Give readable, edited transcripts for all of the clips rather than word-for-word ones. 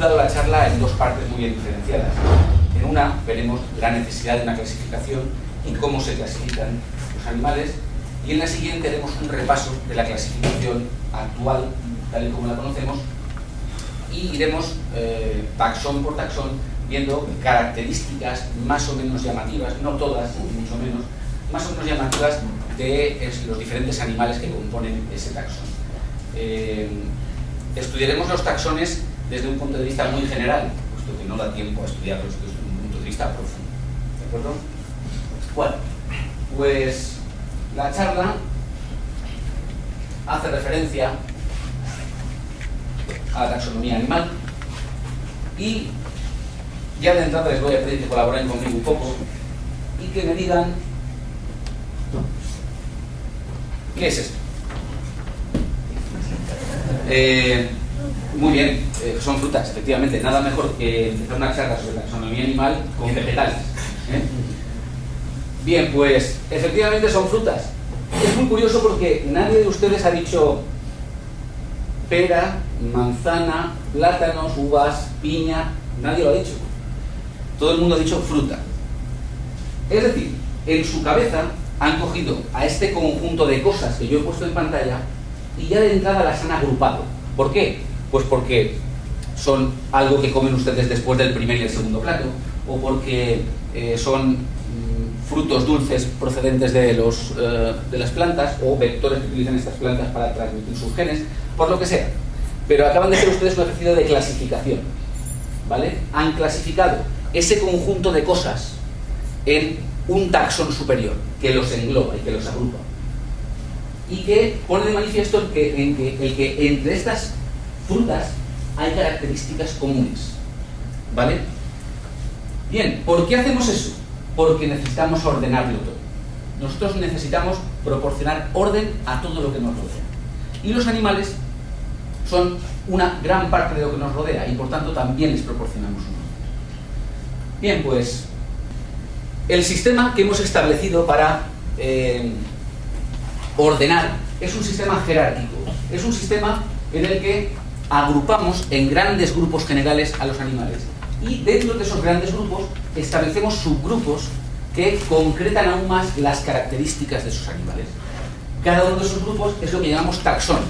estructurado la charla en dos partes muy bien diferenciadas. En una veremos la necesidad de una clasificación y cómo se clasifican los animales, y en la siguiente haremos un repaso de la clasificación actual, tal y como la conocemos, y iremos taxón por taxón viendo características más o menos llamativas, no todas, ni mucho menos, más o menos llamativas de los diferentes animales que componen ese taxón. Estudiaremos los taxones desde un punto de vista muy general, puesto que no da tiempo a estudiarlos desde un punto de vista profundo. ¿De acuerdo? Bueno, pues la charla hace referencia a la taxonomía animal y ya de entrada les voy a pedir que colaboren conmigo un poco y que me digan ¿qué es esto? Muy bien, son frutas, efectivamente. Nada mejor que empezar una charla sobre taxonomía animal con vegetales. Bien, pues efectivamente son frutas. Es muy curioso porque nadie de ustedes ha dicho pera, manzana, plátanos, uvas, piña. Nadie lo ha dicho. Todo el mundo ha dicho fruta. Es decir, en su cabeza han cogido a este conjunto de cosas que yo he puesto en pantalla y ya de entrada las han agrupado. ¿Por qué? Pues porque son algo que comen ustedes después del primer y el segundo plato, o porque son frutos dulces procedentes de las plantas, o vectores que utilizan estas plantas para transmitir sus genes, por lo que sea. Pero acaban de hacer ustedes un ejercicio de clasificación, ¿vale? Han clasificado ese conjunto de cosas en un taxón superior que los engloba y que los agrupa, y que pone de manifiesto el que entre estas frutas hay características comunes, ¿vale? Bien, ¿por qué hacemos eso? Porque necesitamos ordenarlo todo. Nosotros necesitamos proporcionar orden a todo lo que nos rodea. Y los animales son una gran parte de lo que nos rodea y por tanto también les proporcionamos un orden. Bien, pues el sistema que hemos establecido para ordenar es un sistema jerárquico. Es un sistema en el que agrupamos en grandes grupos generales a los animales. Y dentro de esos grandes grupos establecemos subgrupos que concretan aún más las características de esos animales. Cada uno de esos grupos es lo que llamamos taxón.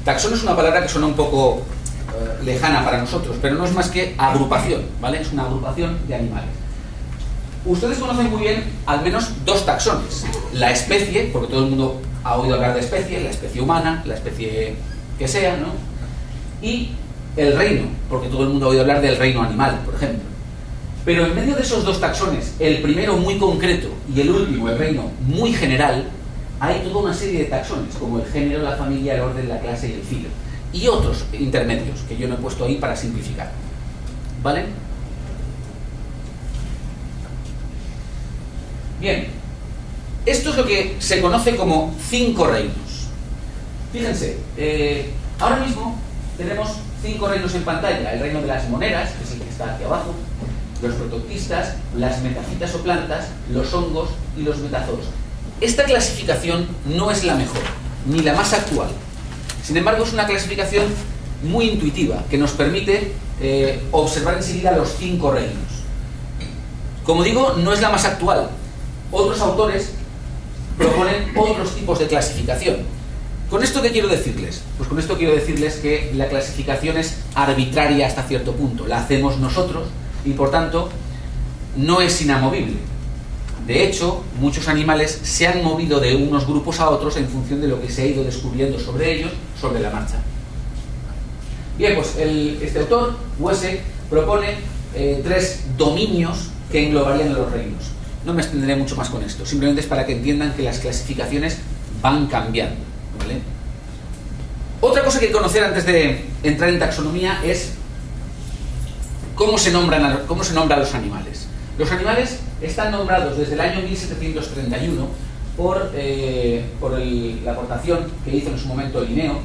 Taxón es una palabra que suena un poco lejana para nosotros, pero no es más que agrupación, ¿vale? Es una agrupación de animales. Ustedes conocen muy bien al menos dos taxones. La especie, porque todo el mundo ha oído hablar de especie, la especie humana, la especie que sea, ¿no? Y el reino, porque todo el mundo ha oído hablar del reino animal, por ejemplo. Pero en medio de esos dos taxones, el primero muy concreto y el último, el reino, muy general, hay toda una serie de taxones, como el género, la familia, el orden, la clase y el filo. Y otros intermedios, que yo no he puesto ahí para simplificar. ¿Vale? Bien. Esto es lo que se conoce como 5 reinos. Fíjense, ahora mismo tenemos 5 reinos en pantalla. El reino de las moneras, que es el que está aquí abajo, los prototistas, las metafitas o plantas, los hongos y los metazoos. Esta clasificación no es la mejor, ni la más actual. Sin embargo, es una clasificación muy intuitiva, que nos permite observar enseguida los 5 reinos. Como digo, no es la más actual. Otros autores proponen otros tipos de clasificación. ¿Con esto qué quiero decirles? Pues con esto quiero decirles que la clasificación es arbitraria hasta cierto punto. La hacemos nosotros y, por tanto, no es inamovible. De hecho, muchos animales se han movido de unos grupos a otros en función de lo que se ha ido descubriendo sobre ellos sobre la marcha. Bien, pues este autor, Wesse, propone 3 dominios que englobarían a los reinos. No me extenderé mucho más con esto, simplemente es para que entiendan que las clasificaciones van cambiando, ¿vale? Otra cosa que hay que conocer antes de entrar en taxonomía es cómo se nombran a los animales. Los animales están nombrados desde el año 1731 por la aportación que hizo en su momento Linneo,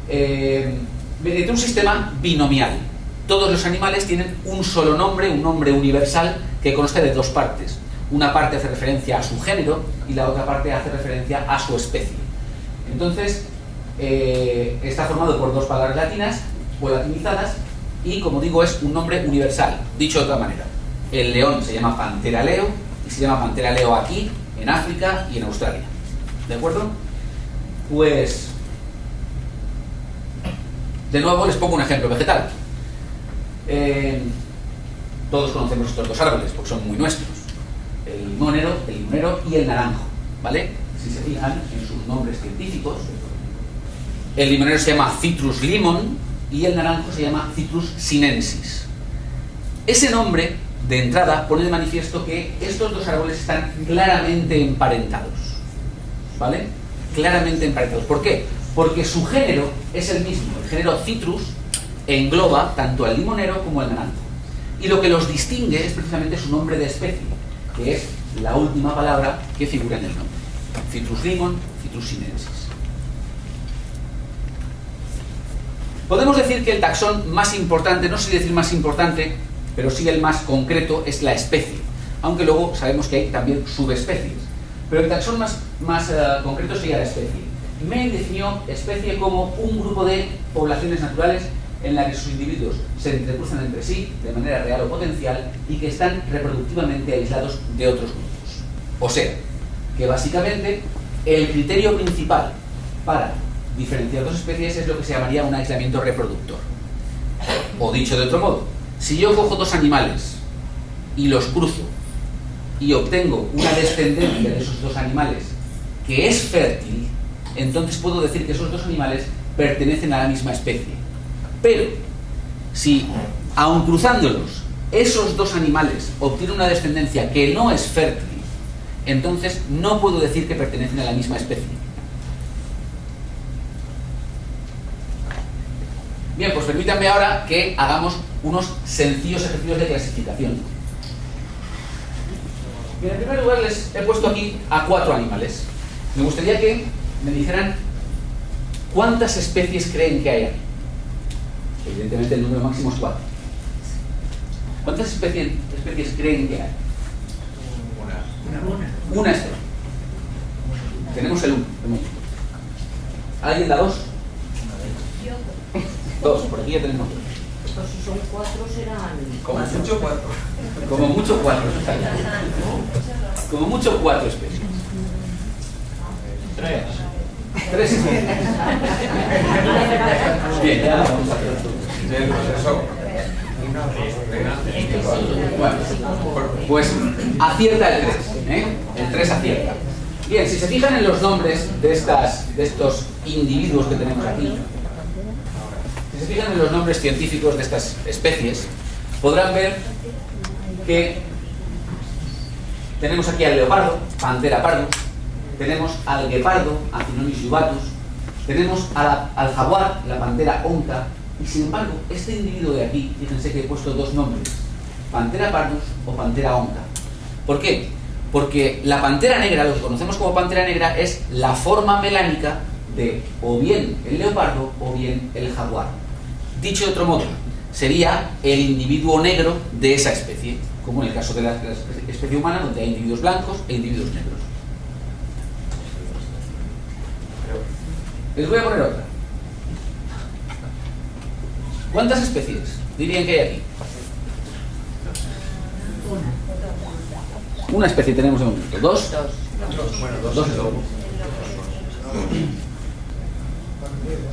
mediante un sistema binomial. Todos los animales tienen un solo nombre, un nombre universal que consta de 2 partes. Una parte hace referencia a su género y la otra parte hace referencia a su especie. Entonces, está formado por 2 palabras latinas o latinizadas y, como digo, es un nombre universal. Dicho de otra manera, el león se llama Panthera leo y se llama Panthera leo aquí, en África y en Australia. ¿De acuerdo? Pues, de nuevo les pongo un ejemplo vegetal. Todos conocemos estos dos árboles porque son muy nuestros. El limonero y el naranjo, ¿vale? Si se fijan en sus nombres científicos, el limonero se llama Citrus limon y el naranjo se llama Citrus sinensis. Ese nombre, de entrada, pone de manifiesto que estos dos árboles están claramente emparentados, ¿vale? Claramente emparentados. ¿Por qué? Porque su género es el mismo. El género Citrus engloba tanto al limonero como al naranjo. Y lo que los distingue es precisamente su nombre de especie, que es la última palabra que figura en el nombre. Citrus limon, Citrus sinensis. Podemos decir que el taxón más importante, no sé decir más importante, pero sí el más concreto, es la especie. Aunque luego sabemos que hay también subespecies. Pero el taxón más concreto sería la especie. May definió especie como un grupo de poblaciones naturales en la que sus individuos se entrecruzan entre sí de manera real o potencial y que están reproductivamente aislados de otros grupos. O sea, que básicamente el criterio principal para diferenciar dos especies es lo que se llamaría un aislamiento reproductor. O dicho de otro modo, si yo cojo dos animales y los cruzo y obtengo una descendencia de esos dos animales que es fértil, entonces puedo decir que esos dos animales pertenecen a la misma especie. Pero, si, aun cruzándolos, esos dos animales obtienen una descendencia que no es fértil, entonces no puedo decir que pertenecen a la misma especie. Bien, pues permítanme ahora que hagamos unos sencillos ejercicios de clasificación. Bien, en primer lugar les he puesto aquí a 4 animales. Me gustaría que me dijeran cuántas especies creen que hay aquí. Evidentemente el número máximo es 4. ¿Cuántas especies creen que hay? Una especie. Tenemos el 1. ¿Alguien da 2? 2, por aquí ya tenemos 2. Pues si son 4 serán... Como mucho 4. Como mucho 4. Como mucho 4 especies. 3 especies. Bien, ya vamos a hacer. Bueno, pues acierta el 3, el 3 acierta. Bien, si se fijan en los nombres de estos individuos que tenemos aquí, si se fijan en los nombres científicos de estas especies, podrán ver que tenemos aquí al leopardo, Panthera pardus, tenemos al guepardo, Acinonymus jubatus, tenemos al jaguar, la Panthera onca, y sin embargo, este individuo de aquí, fíjense que he puesto 2 nombres, Panthera pardus o Panthera onca. ¿Por qué? Porque la pantera negra, lo que conocemos como pantera negra, es la forma melánica de o bien el leopardo o bien el jaguar. Dicho de otro modo, sería el individuo negro de esa especie, como en el caso de la especie humana, donde hay individuos blancos e individuos negros. Les voy a poner otra. ¿Cuántas especies dirían que hay aquí? Una especie tenemos de momento. ¿2? Dos.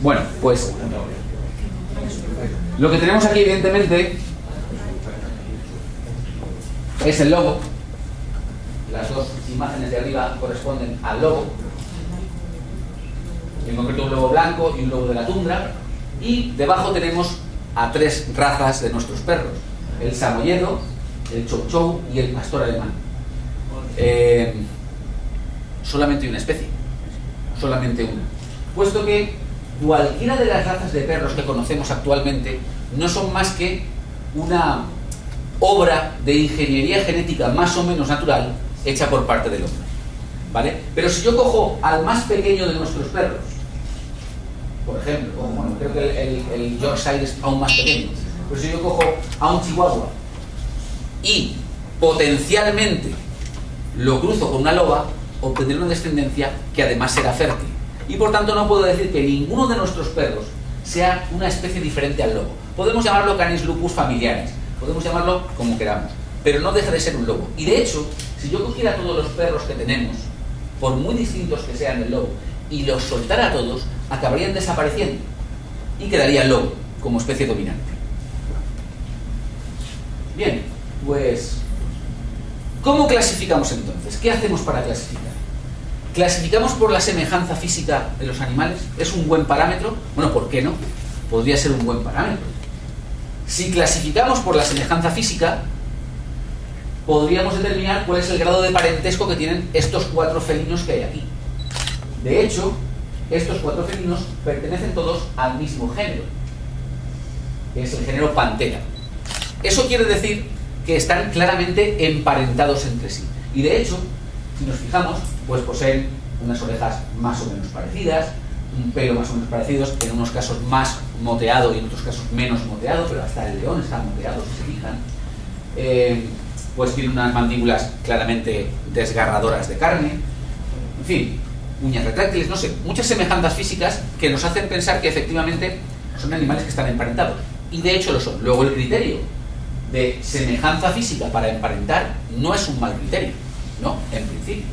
Bueno, pues lo que tenemos aquí evidentemente es el lobo. Las 2 imágenes de arriba corresponden al lobo. En concreto un lobo blanco y un lobo de la tundra. Y debajo tenemos a 3 razas de nuestros perros: el samoyedo, el chow chow y el pastor alemán. Solamente una especie, solamente una, puesto que cualquiera de las razas de perros que conocemos actualmente no son más que una obra de ingeniería genética más o menos natural hecha por parte del hombre, ¿vale? Pero si yo cojo al más pequeño de nuestros perros, por ejemplo, bueno, creo que el Yorkshire es aún más pequeño, pero si yo cojo a un chihuahua y potencialmente lo cruzo con una loba, obtendré una descendencia que además será fértil. Y por tanto no puedo decir que ninguno de nuestros perros sea una especie diferente al lobo. Podemos llamarlo Canis lupus familiaris, podemos llamarlo como queramos, pero no deja de ser un lobo. Y de hecho, si yo cogiera todos los perros que tenemos, por muy distintos que sean del lobo, y los soltara a todos, acabarían desapareciendo y quedaría el lobo como especie dominante. Bien, pues ¿cómo clasificamos entonces? ¿Qué hacemos para clasificar? ¿Clasificamos por la semejanza física de los animales? ¿Es un buen parámetro? Bueno, ¿por qué no? Podría ser un buen parámetro. Si clasificamos por la semejanza física, podríamos determinar cuál es el grado de parentesco que tienen estos 4 felinos que hay aquí. De hecho, estos 4 felinos pertenecen todos al mismo género, que es el género Panthera. Eso quiere decir que están claramente emparentados entre sí. Y de hecho, si nos fijamos, pues poseen unas orejas más o menos parecidas, un pelo más o menos parecidos, en unos casos más moteado y en otros casos menos moteado, pero hasta el león está moteado, si se fijan. Pues tiene unas mandíbulas claramente desgarradoras de carne, en fin, uñas retráctiles, no sé, muchas semejanzas físicas que nos hacen pensar que efectivamente son animales que están emparentados. Y de hecho lo son. Luego el criterio de semejanza física para emparentar no es un mal criterio, ¿no? En principio.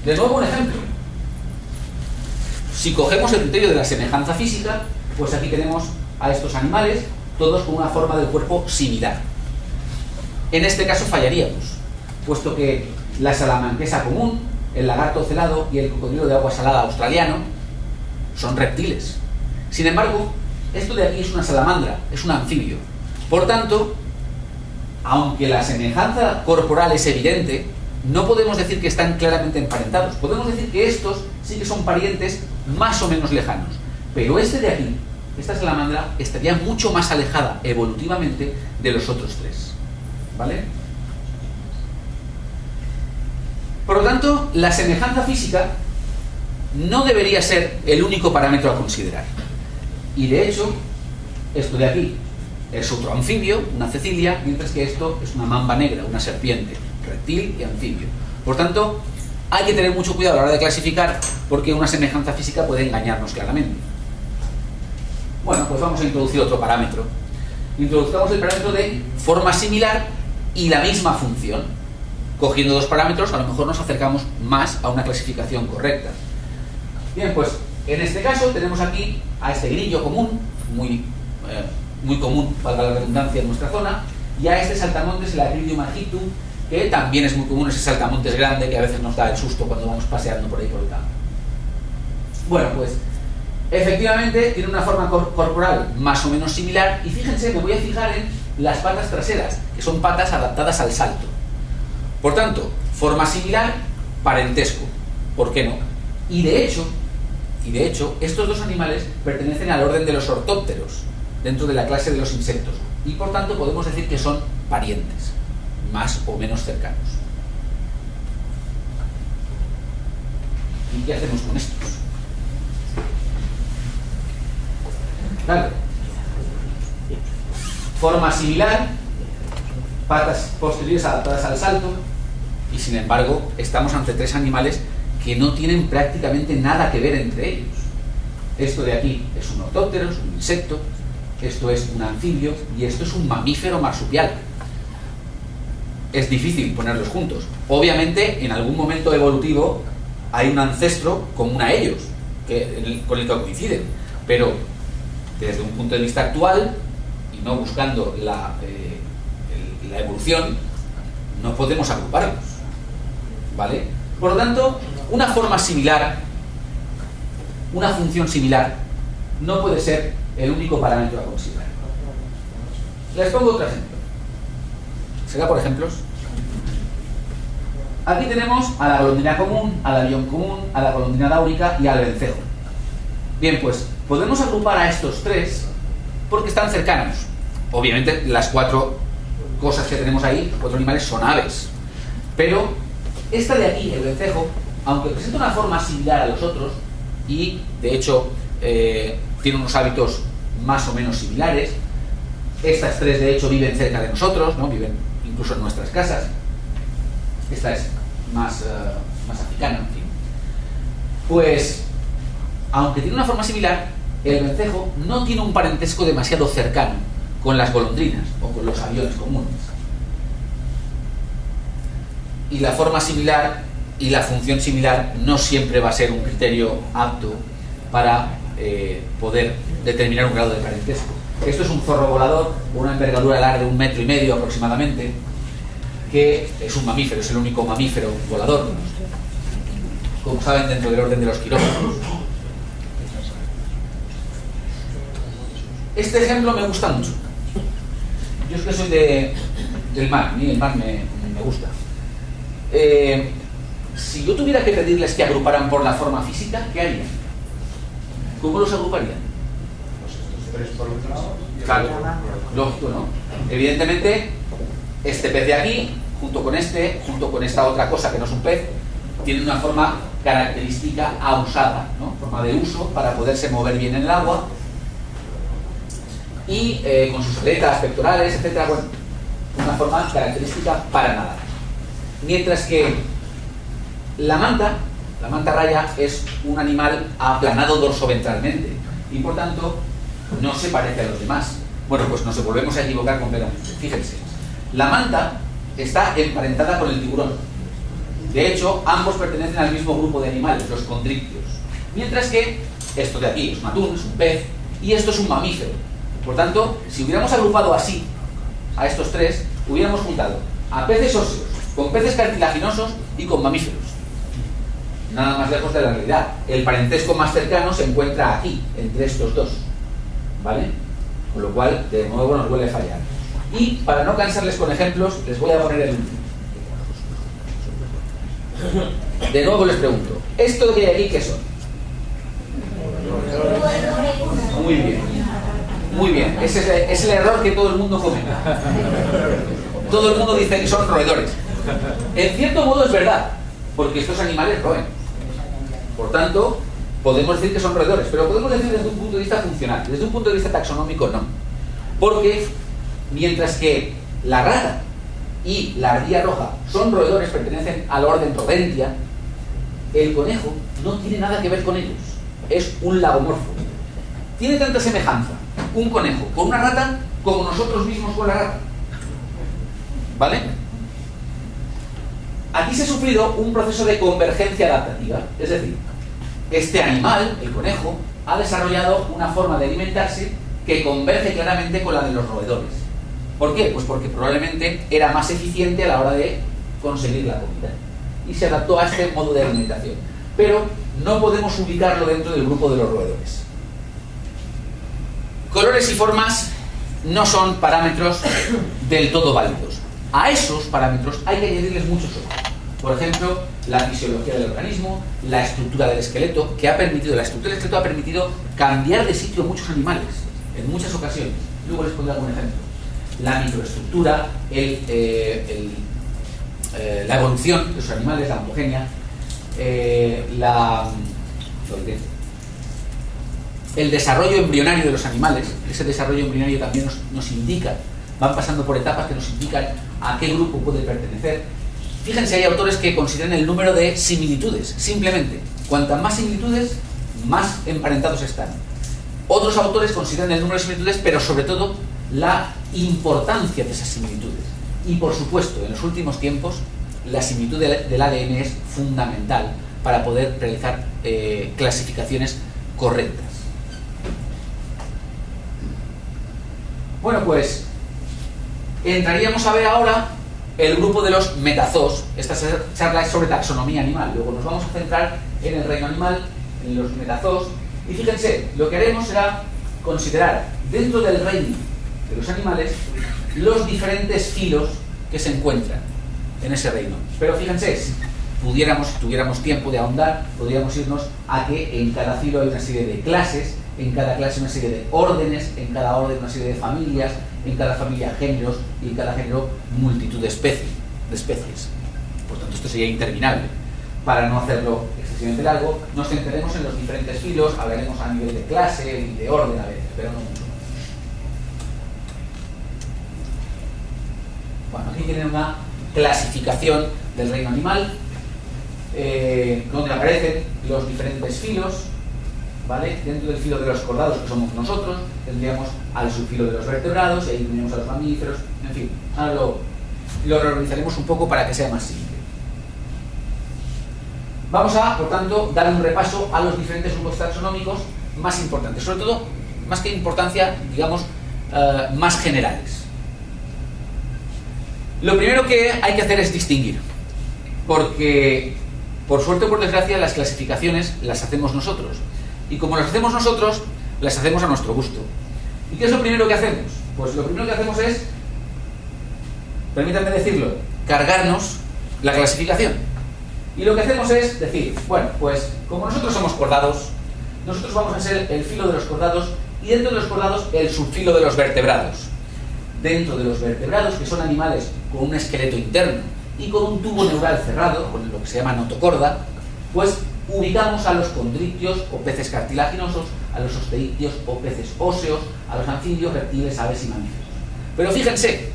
De nuevo un ejemplo. Si cogemos el criterio de la semejanza física, pues aquí tenemos a estos animales, todos con una forma del cuerpo similar. En este caso fallaríamos, puesto que la salamanquesa común, el lagarto celado y el cocodrilo de agua salada australiano son reptiles. Sin embargo, esto de aquí es una salamandra, es un anfibio. Por tanto, aunque la semejanza corporal es evidente, no podemos decir que están claramente emparentados. Podemos decir que estos sí que son parientes más o menos lejanos. Pero este de aquí, esta salamandra, estaría mucho más alejada evolutivamente de los otros 3. ¿Vale? Por lo tanto, la semejanza física no debería ser el único parámetro a considerar. Y de hecho, esto de aquí es otro anfibio, una cecilia, mientras que esto es una mamba negra, una serpiente, reptil y anfibio. Por tanto, hay que tener mucho cuidado a la hora de clasificar, porque una semejanza física puede engañarnos claramente. Bueno, pues vamos a introducir otro parámetro. Introduzcamos el parámetro de forma similar y la misma función. Cogiendo 2 parámetros, a lo mejor nos acercamos más a una clasificación correcta. Bien, pues en este caso tenemos aquí a este grillo común, muy común, valga la redundancia, en nuestra zona, y a este saltamontes, el Acridium argitum, que también es muy común, ese saltamontes grande que a veces nos da el susto cuando vamos paseando por ahí por el campo. Bueno, pues efectivamente tiene una forma corporal más o menos similar, y fíjense, me voy a fijar en las patas traseras, que son patas adaptadas al salto. Por tanto, forma similar, parentesco, ¿por qué no? Y de hecho, estos 2 animales pertenecen al orden de los ortópteros, dentro de la clase de los insectos, y por tanto podemos decir que son parientes, más o menos cercanos. ¿Y qué hacemos con estos? Claro. Forma similar, patas posteriores adaptadas al salto, y sin embargo estamos ante 3 animales que no tienen prácticamente nada que ver entre ellos. Esto de aquí es un ortóptero, es un insecto, esto es un anfibio y esto es un mamífero marsupial. Es difícil ponerlos juntos. Obviamente en algún momento evolutivo hay un ancestro común a ellos, con el que coinciden, pero desde un punto de vista actual, y no buscando la evolución, no podemos agruparlos, ¿vale? Por lo tanto, una forma similar, una función similar, no puede ser el único parámetro a considerar. Les pongo otro ejemplo. ¿Será por ejemplos? Aquí tenemos a la golondrina común, al avión común, a la golondrina dáurica y al vencejo. Bien, pues podemos agrupar a estos 3 porque están cercanos. Obviamente las 4 cosas que tenemos ahí, los 4 animales, son aves. Pero esta de aquí, el vencejo, aunque presenta una forma similar a los otros y de hecho tiene unos hábitos más o menos similares, estas 3 de hecho viven cerca de nosotros, ¿no? Viven incluso en nuestras casas. Esta es más africana, en fin. Pues aunque tiene una forma similar, el vencejo no tiene un parentesco demasiado cercano con las golondrinas o con los aviones comunes. Y la forma similar y la función similar no siempre va a ser un criterio apto para poder determinar un grado de parentesco. Esto es un zorro volador, una envergadura alar de 1,5 metros aproximadamente, que es un mamífero, es el único mamífero volador, como saben, dentro del orden de los quirópteros. Este ejemplo me gusta mucho. Yo es que soy del mar, a mí el mar me gusta. Si yo tuviera que pedirles que agruparan por la forma física, ¿qué harían? ¿Cómo los agruparían? Pues estos 3 por un lado. Claro, lógico, ¿no? Evidentemente, este pez de aquí, junto con esta otra cosa que no es un pez, tiene una forma característica ausada, ¿no? Forma de uso para poderse mover bien en el agua y con sus aletas pectorales, etcétera. Bueno, una forma característica para nadar. Mientras que la manta raya es un animal aplanado dorsoventralmente y por tanto no se parece a los demás. Bueno, pues nos volvemos a equivocar completamente. Fíjense, la manta está emparentada con el tiburón. De hecho, ambos pertenecen al mismo grupo de animales, los condrictios. Mientras que esto de aquí es un atún, es un pez, y esto es un mamífero. Por tanto, si hubiéramos agrupado así a estos tres, hubiéramos juntado a peces óseos, con peces cartilaginosos y con mamíferos. Nada más lejos de la realidad. El parentesco más cercano se encuentra aquí, entre estos dos. ¿Vale? Con lo cual, de nuevo, nos vuelve a fallar. Y para no cansarles con ejemplos, les voy a poner el último. De nuevo les pregunto, ¿esto que hay aquí qué son? Muy bien. Muy bien. Ese es el error que todo el mundo comete. Todo el mundo dice que son roedores. En cierto modo es verdad, porque estos animales roen. Por tanto, podemos decir que son roedores, pero podemos decir desde un punto de vista funcional. Desde un punto de vista taxonómico, no. Porque, mientras que la rata y la ardilla roja son roedores, pertenecen al orden Rodentia, el conejo no tiene nada que ver con ellos. Es un lagomorfo. Tiene tanta semejanza un conejo con una rata como nosotros mismos con la rata. ¿Vale? Aquí se ha sufrido un proceso de convergencia adaptativa. Es decir, este animal, el conejo, ha desarrollado una forma de alimentarse que converge claramente con la de los roedores. ¿Por qué? Pues porque probablemente era más eficiente a la hora de conseguir la comida y se adaptó a este modo de alimentación. Pero no podemos ubicarlo dentro del grupo de los roedores. Colores y formas no son parámetros del todo válidos. A esos parámetros hay que añadirles muchos otros. Por ejemplo, la fisiología del organismo, la estructura del esqueleto, la estructura del esqueleto ha permitido cambiar de sitio a muchos animales, en muchas ocasiones. Luego les pondré algún ejemplo. La microestructura, la evolución de los animales, la ontogenia, el desarrollo embrionario de los animales. Ese desarrollo embrionario también nos indica, van pasando por etapas que nos indican a qué grupo puede pertenecer. Fíjense, hay autores que consideran el número de similitudes, simplemente. Cuantas más similitudes, más emparentados están. Otros autores consideran el número de similitudes, pero sobre todo la importancia de esas similitudes. Y por supuesto, en los últimos tiempos, la similitud del ADN es fundamental para poder realizar clasificaciones correctas. Bueno, pues entraríamos a ver ahora el grupo de los metazoos. Esta charla es sobre taxonomía animal. Luego nos vamos a centrar en el reino animal, en los metazoos. Y fíjense, lo que haremos será considerar dentro del reino de los animales los diferentes filos que se encuentran en ese reino. Pero fíjense, si tuviéramos tiempo de ahondar, podríamos irnos a que en cada filo hay una serie de clases, en cada clase una serie de órdenes, en cada orden una serie de familias, en cada familia géneros y en cada género multitud de especies. Por tanto, esto sería interminable. Para no hacerlo excesivamente largo, nos centraremos en los diferentes filos, hablaremos a nivel de clase y de orden a veces, pero no mucho. Bueno, aquí tienen una clasificación del reino animal, donde aparecen los diferentes filos. ¿vale? Dentro del filo de los cordados, que somos nosotros, tendríamos al subfilo de los vertebrados, y ahí tendríamos a los mamíferos, en fin. Ahora lo reorganizaremos un poco para que sea más simple. Vamos a, por tanto, dar un repaso a los diferentes grupos taxonómicos más importantes, sobre todo, más que importancia, digamos, más generales. Lo primero que hay que hacer es distinguir, porque, por suerte o por desgracia, las clasificaciones las hacemos nosotros. Y como las hacemos nosotros, las hacemos a nuestro gusto. ¿Y qué es lo primero que hacemos? Pues lo primero que hacemos es, permítanme decirlo, cargarnos la clasificación. Y lo que hacemos es decir, bueno, pues como nosotros somos cordados, nosotros vamos a ser el filo de los cordados y dentro de los cordados el subfilo de los vertebrados. Dentro de los vertebrados, que son animales con un esqueleto interno y con un tubo neural cerrado, con lo que se llama notocorda, pues ubicamos a los condrictios o peces cartilaginosos, a los osteictios o peces óseos, a los anfibios, reptiles, aves y mamíferos. Pero fíjense,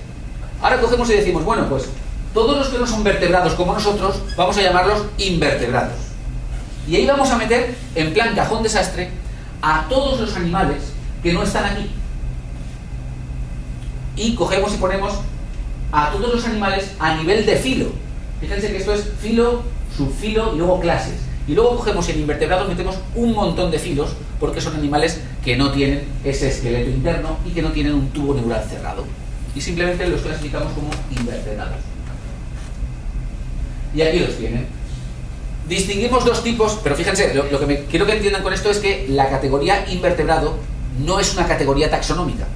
ahora cogemos y decimos, bueno, pues todos los que no son vertebrados como nosotros, vamos a llamarlos invertebrados. Y ahí vamos a meter, en plan cajón desastre, a todos los animales que no están aquí. Y cogemos y ponemos a todos los animales a nivel de filo. Fíjense que esto es filo, subfilo y luego clases. Y luego cogemos y en invertebrados metemos un montón de filos porque son animales que no tienen ese esqueleto interno y que no tienen un tubo neural cerrado. Y simplemente los clasificamos como invertebrados. Y aquí los tienen. Distinguimos dos tipos, pero fíjense, lo que quiero que entiendan con esto es que la categoría invertebrado no es una categoría taxonómica.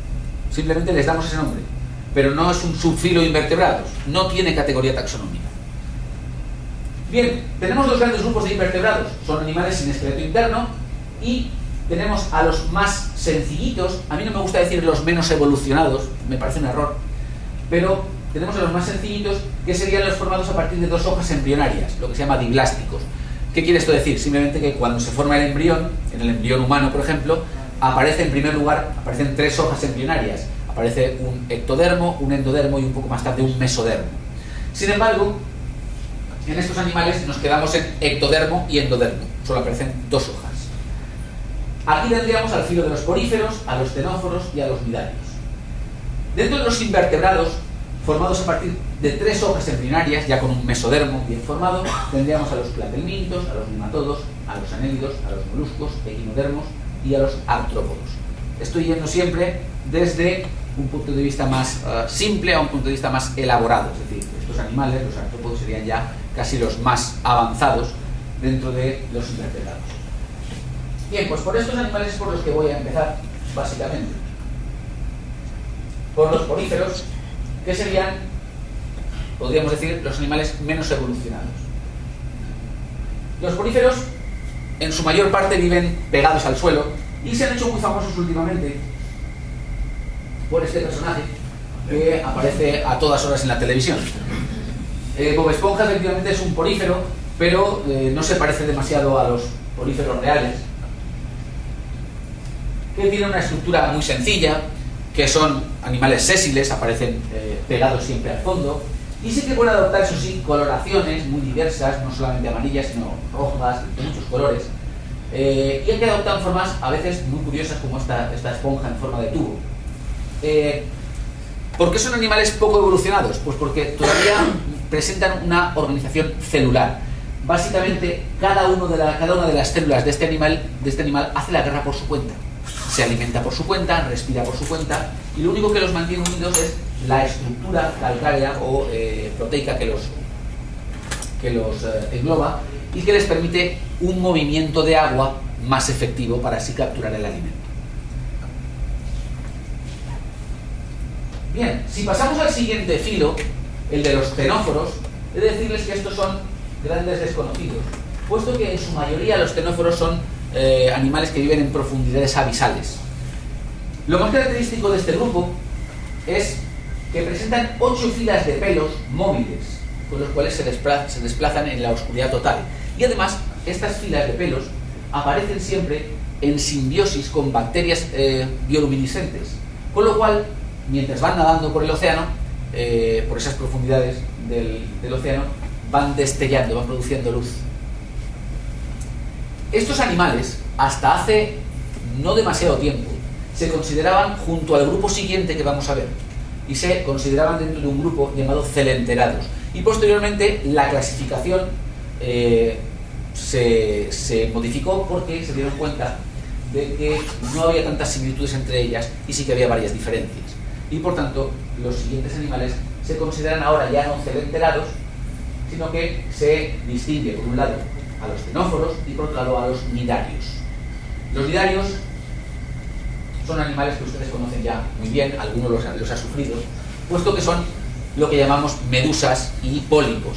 Simplemente les damos ese nombre. Pero no es un subfilo invertebrados. No tiene categoría taxonómica. Bien, tenemos dos grandes grupos de invertebrados. Son animales sin esqueleto interno y tenemos a los más sencillitos. A mí no me gusta decir los menos evolucionados, me parece un error. Pero tenemos a los más sencillitos, que serían los formados a partir de dos hojas embrionarias, lo que se llama diblásticos. ¿Qué quiere esto decir? Simplemente que cuando se forma el embrión, en el embrión humano, por ejemplo, aparece en primer lugar, aparecen tres hojas embrionarias. Aparece un ectodermo, un endodermo y un poco más tarde un mesodermo. Sin embargo, en estos animales nos quedamos en ectodermo y endodermo. Solo aparecen dos hojas. Aquí tendríamos al filo de los poríferos, a los ctenóforos y a los nidarios. Dentro de los invertebrados, formados a partir de tres hojas embrionarias, ya con un mesodermo bien formado, tendríamos a los platelmintos, a los nematodos, a los anélidos, a los moluscos, equinodermos y a los artrópodos. Estoy yendo siempre desde un punto de vista más simple a un punto de vista más elaborado. Es decir, estos animales, los artrópodos, serían ya casi los más avanzados dentro de los invertebrados. Bien, pues por estos animales es por los que voy a empezar, básicamente. Por los poríferos, que serían, podríamos decir, los animales menos evolucionados. Los poríferos, en su mayor parte, viven pegados al suelo y se han hecho muy famosos últimamente por este personaje que aparece a todas horas en la televisión. Bob Esponja efectivamente es un porífero, pero no se parece demasiado a los poríferos reales, que tienen una estructura muy sencilla, que son animales sésiles, aparecen pegados siempre al fondo, y sí que pueden adoptar, eso sí, coloraciones muy diversas, no solamente amarillas, sino rojas, de muchos colores, y hay que adoptar formas a veces muy curiosas, como esta esponja en forma de tubo. ¿Por qué son animales poco evolucionados? Pues porque todavía presentan una organización celular. Básicamente, cada una de las células de este animal hace la guerra por su cuenta. Se alimenta por su cuenta, respira por su cuenta, y lo único que los mantiene unidos es la estructura calcárea o proteica que los engloba y que les permite un movimiento de agua más efectivo para así capturar el alimento. Bien, si pasamos al siguiente filo, el de los ctenóforos, he de decirles que estos son grandes desconocidos, puesto que en su mayoría los ctenóforos son animales que viven en profundidades abisales. Lo más característico de este grupo es que presentan 8 filas de pelos móviles, con los cuales se desplazan en la oscuridad total. Y además, estas filas de pelos aparecen siempre en simbiosis con bacterias bioluminiscentes, con lo cual, mientras van nadando por el océano, por esas profundidades del océano, van destellando, van produciendo luz. Estos animales hasta hace no demasiado tiempo, se consideraban junto al grupo siguiente que vamos a ver, y se consideraban dentro de un grupo llamado celenterados. Y posteriormente la clasificación se modificó porque se dieron cuenta de que no había tantas similitudes entre ellas y sí que había varias diferencias. Y por tanto, los siguientes animales se consideran ahora ya no celenterados, sino que se distingue por un lado a los ctenóforos y por otro lado a los nidarios. Los nidarios son animales que ustedes conocen ya muy bien, algunos los ha sufrido, puesto que son lo que llamamos medusas y pólipos.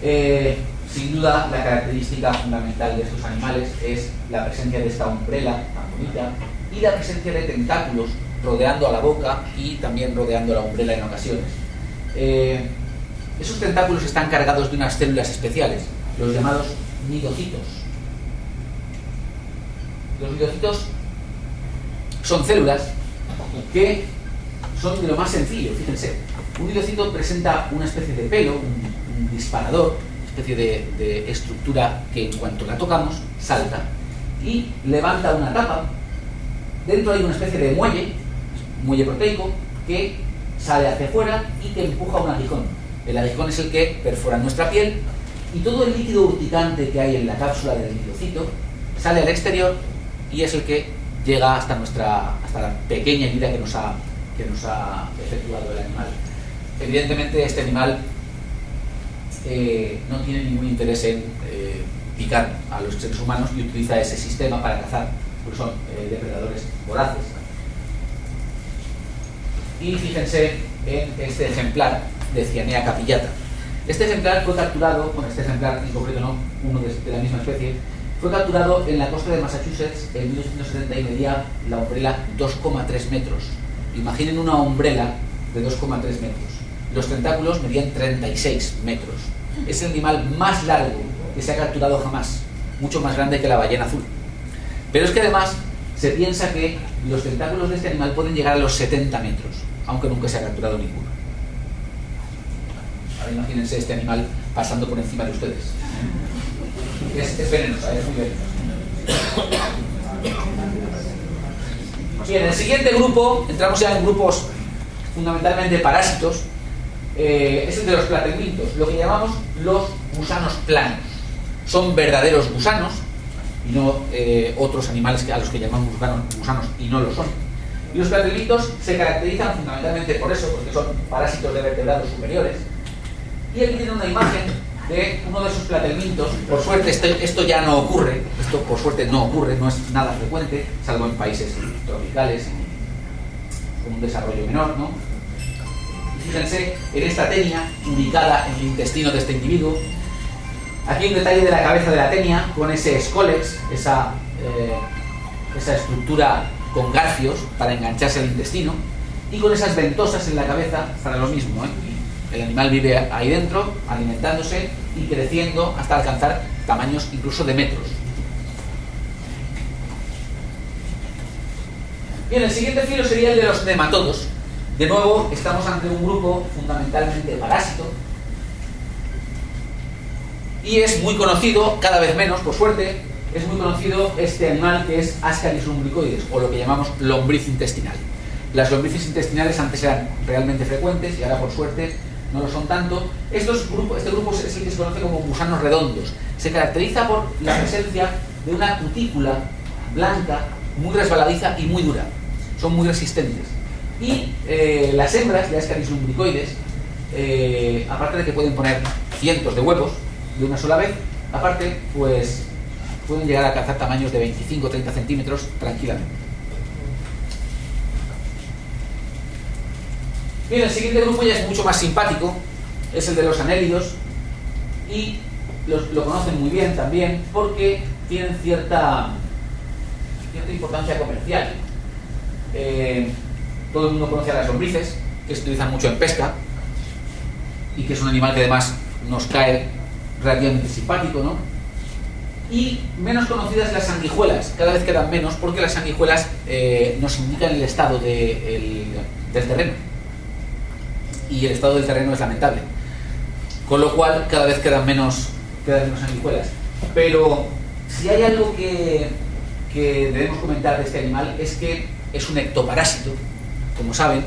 Sin duda, la característica fundamental de estos animales es la presencia de esta umbrela tan bonita y la presencia de tentáculos rodeando a la boca y también rodeando la umbrela en ocasiones. Esos tentáculos están cargados de unas células especiales, los llamados nidocitos. Los nidocitos son células que son de lo más sencillo, fíjense. Un nidocito presenta una especie de pelo, un disparador, una especie de estructura que en cuanto la tocamos, salta y levanta una tapa. Dentro hay una especie de muelle proteico, que sale hacia afuera y que empuja un aguijón. El aguijón es el que perfora nuestra piel y todo el líquido urticante que hay en la cápsula del nidocito sale al exterior y es el que llega hasta la pequeña herida que nos ha efectuado el animal. Evidentemente este animal no tiene ningún interés en picar a los seres humanos y utiliza ese sistema para cazar, porque son depredadores voraces. Y fíjense en este ejemplar de Cyanea capillata. Este ejemplar fue capturado, bueno, este ejemplar en concreto no, uno de la misma especie, fue capturado en la costa de Massachusetts en 1870 y medía la umbrela 2,3 metros. Imaginen una umbrela de 2,3 metros. Los tentáculos medían 36 metros. Es el animal más largo que se ha capturado jamás, mucho más grande que la ballena azul. Pero es que además se piensa que los tentáculos de este animal pueden llegar a los 70 metros, aunque nunca se ha capturado ninguno. Ahora imagínense este animal pasando por encima de ustedes. Es venenosa, es muy venenosa. Bien, en el siguiente grupo, entramos ya en grupos fundamentalmente parásitos, es el de los platemintos, lo que llamamos los gusanos planos. Son verdaderos gusanos, y no otros animales a los que llamamos gusanos y no lo son. Y los platemintos se caracterizan fundamentalmente por eso, porque son parásitos de vertebrados superiores. Y aquí tiene una imagen de uno de esos platelmintos. Por suerte esto ya no ocurre, esto por suerte no ocurre, no es nada frecuente, salvo en países tropicales con un desarrollo menor, ¿no? Y fíjense en esta tenia ubicada en el intestino de este individuo. Aquí un detalle de la cabeza de la tenia con ese escólex, esa estructura con garfios para engancharse al intestino, y con esas ventosas en la cabeza para lo mismo, ¿eh? El animal vive ahí dentro, alimentándose y creciendo hasta alcanzar tamaños incluso de metros. Bien, el siguiente filo sería el de los nematodos. De nuevo, estamos ante un grupo fundamentalmente parásito. Y es muy conocido, cada vez menos, por suerte, es muy conocido este animal que es Ascaris lumbricoides, o lo que llamamos lombriz intestinal. Las lombrices intestinales antes eran realmente frecuentes y ahora, por suerte, no lo son tanto. Este grupo es el que se conoce como gusanos redondos. Se caracteriza por la presencia de una cutícula blanca, muy resbaladiza y muy dura. Son muy resistentes. Y las hembras de Ascaris lumbricoides, aparte de que pueden poner cientos de huevos de una sola vez, aparte, pues pueden llegar a alcanzar tamaños de 25 o 30 centímetros tranquilamente. Bien, el siguiente grupo ya es mucho más simpático, es el de los anélidos, y lo conocen muy bien también porque tienen cierta importancia comercial. Todo el mundo conoce a las lombrices, que se utilizan mucho en pesca, y que es un animal que además nos cae relativamente simpático, ¿no? Y menos conocidas las sanguijuelas, cada vez quedan menos porque las sanguijuelas nos indican el estado del terreno. Y el estado del terreno es lamentable, con lo cual cada vez quedan menos sanguijuelas. Pero si hay algo que que debemos comentar de este animal es que es un ectoparásito, como saben,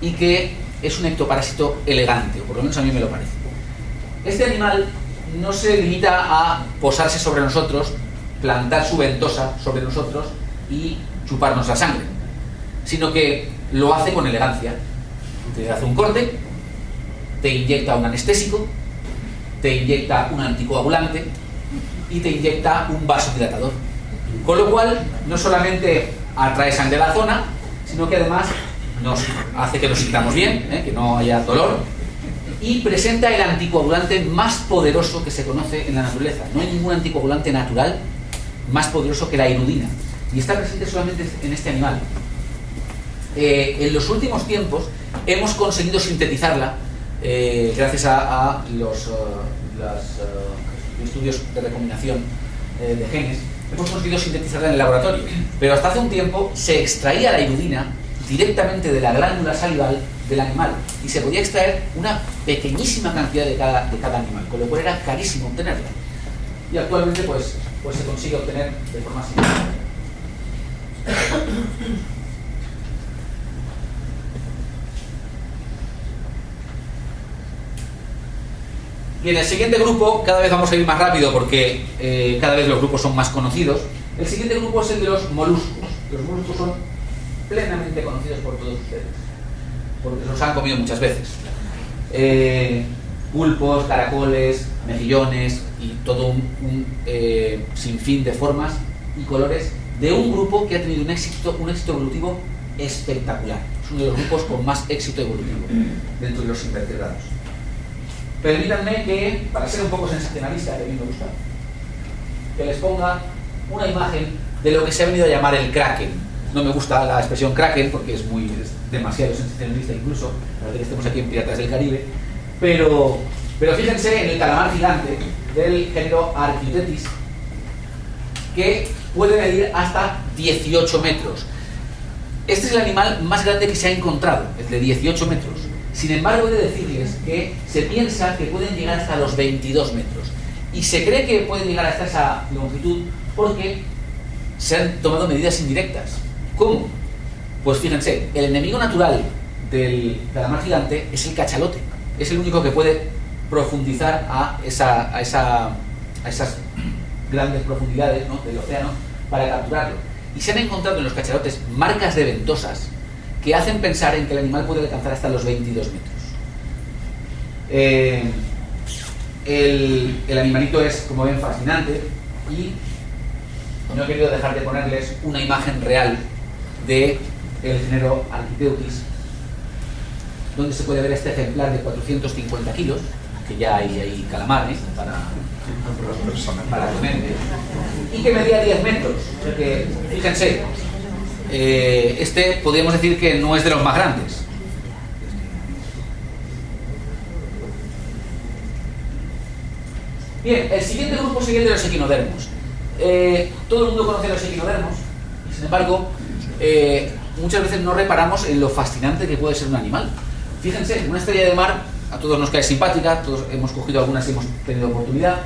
y que es un ectoparásito elegante, o por lo menos a mí me lo parece. Este animal no se limita a posarse sobre nosotros, plantar su ventosa sobre nosotros y chuparnos la sangre, sino que lo hace con elegancia. Te hace un corte, te inyecta un anestésico, te inyecta un anticoagulante y te inyecta un vasodilatador. Con lo cual, no solamente atrae sangre a la zona, sino que además nos hace que nos sintamos bien, que no haya dolor, y presenta el anticoagulante más poderoso que se conoce en la naturaleza. No hay ningún anticoagulante natural más poderoso que la irudina, y está presente solamente en este animal. En los últimos tiempos hemos conseguido sintetizarla gracias a los estudios de recombinación de genes. Hemos conseguido sintetizarla en el laboratorio, pero hasta hace un tiempo se extraía la irudina directamente de la glándula salival del animal y se podía extraer una pequeñísima cantidad de cada animal, con lo cual era carísimo obtenerla. Y actualmente pues se consigue obtener de forma similar. Bien, el siguiente grupo, cada vez vamos a ir más rápido porque cada vez los grupos son más conocidos. El siguiente grupo es el de los moluscos. Los moluscos son plenamente conocidos por todos ustedes, porque los han comido muchas veces. Pulpos, caracoles, mejillones y todo un sinfín de formas y colores de un grupo que ha tenido un éxito evolutivo espectacular. Es uno de los grupos con más éxito evolutivo dentro de los invertebrados. Permítanme que, para ser un poco sensacionalista, que a mí me gusta, que les ponga una imagen de lo que se ha venido a llamar el kraken. No me gusta la expresión kraken porque es demasiado sensacionalista incluso, parece que estemos aquí en Piratas del Caribe, pero fíjense en el calamar gigante del género Archaeopteryx, que puede medir hasta 18 metros. Este es el animal más grande que se ha encontrado, el de 18 metros. Sin embargo, he de decirles que se piensa que pueden llegar hasta los 22 metros. Y se cree que pueden llegar hasta esa longitud porque se han tomado medidas indirectas. ¿Cómo? Pues fíjense, el enemigo natural del calamar gigante es el cachalote. Es el único que puede profundizar a esas grandes profundidades, ¿no?, del océano para capturarlo. Y se han encontrado en los cachalotes marcas de ventosas que hacen pensar en que el animal puede alcanzar hasta los 22 metros. El animalito es, como ven, fascinante y no he querido dejar de ponerles una imagen real del género Archaeopteryx, donde se puede ver este ejemplar de 450 kilos, que ya hay ahí calamares para comer, y que medía 10 metros. O sea que, fíjense, este podríamos decir que no es de los más grandes. Bien, el siguiente grupo sería el de los equinodermos. Todo el mundo conoce los equinodermos y sin embargo muchas veces no reparamos en lo fascinante que puede ser un animal. Fíjense, una estrella de mar a todos nos cae simpática, todos hemos cogido algunas y hemos tenido oportunidad.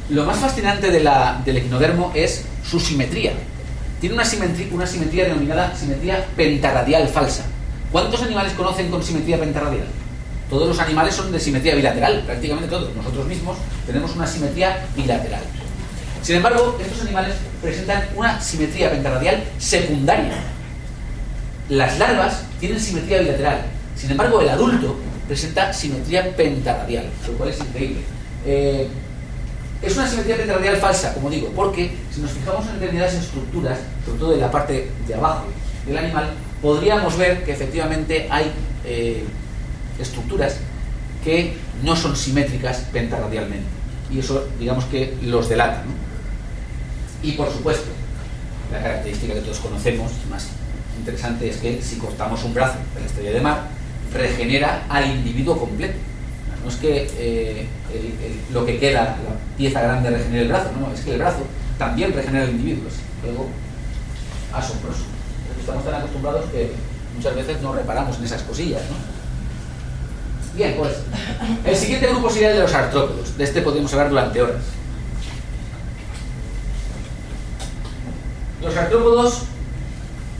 Lo más fascinante del equinodermo es su simetría. Tiene una simetría denominada simetría pentarradial falsa. ¿Cuántos animales conocen con simetría pentarradial? Todos los animales son de simetría bilateral, prácticamente todos. Nosotros mismos tenemos una simetría bilateral. Sin embargo, estos animales presentan una simetría pentarradial secundaria. Las larvas tienen simetría bilateral. Sin embargo, el adulto presenta simetría pentarradial, lo cual es increíble. Es una simetría pentarradial falsa, como digo, porque si nos fijamos en determinadas estructuras, sobre todo en la parte de abajo del animal, podríamos ver que efectivamente hay estructuras que no son simétricas pentarradialmente. Y eso, digamos que los delata, ¿no? Y por supuesto, la característica que todos conocemos, más interesante, es que si cortamos un brazo de la estrella de mar, regenera al individuo completo. No es que lo que queda, la pieza grande, regenere el brazo, no, es que el brazo también regenera el individuo. Es algo asombroso. Estamos tan acostumbrados que muchas veces no reparamos en esas cosillas, ¿no? Bien, pues el siguiente grupo sería el de los artrópodos. De este podríamos hablar durante horas. Los artrópodos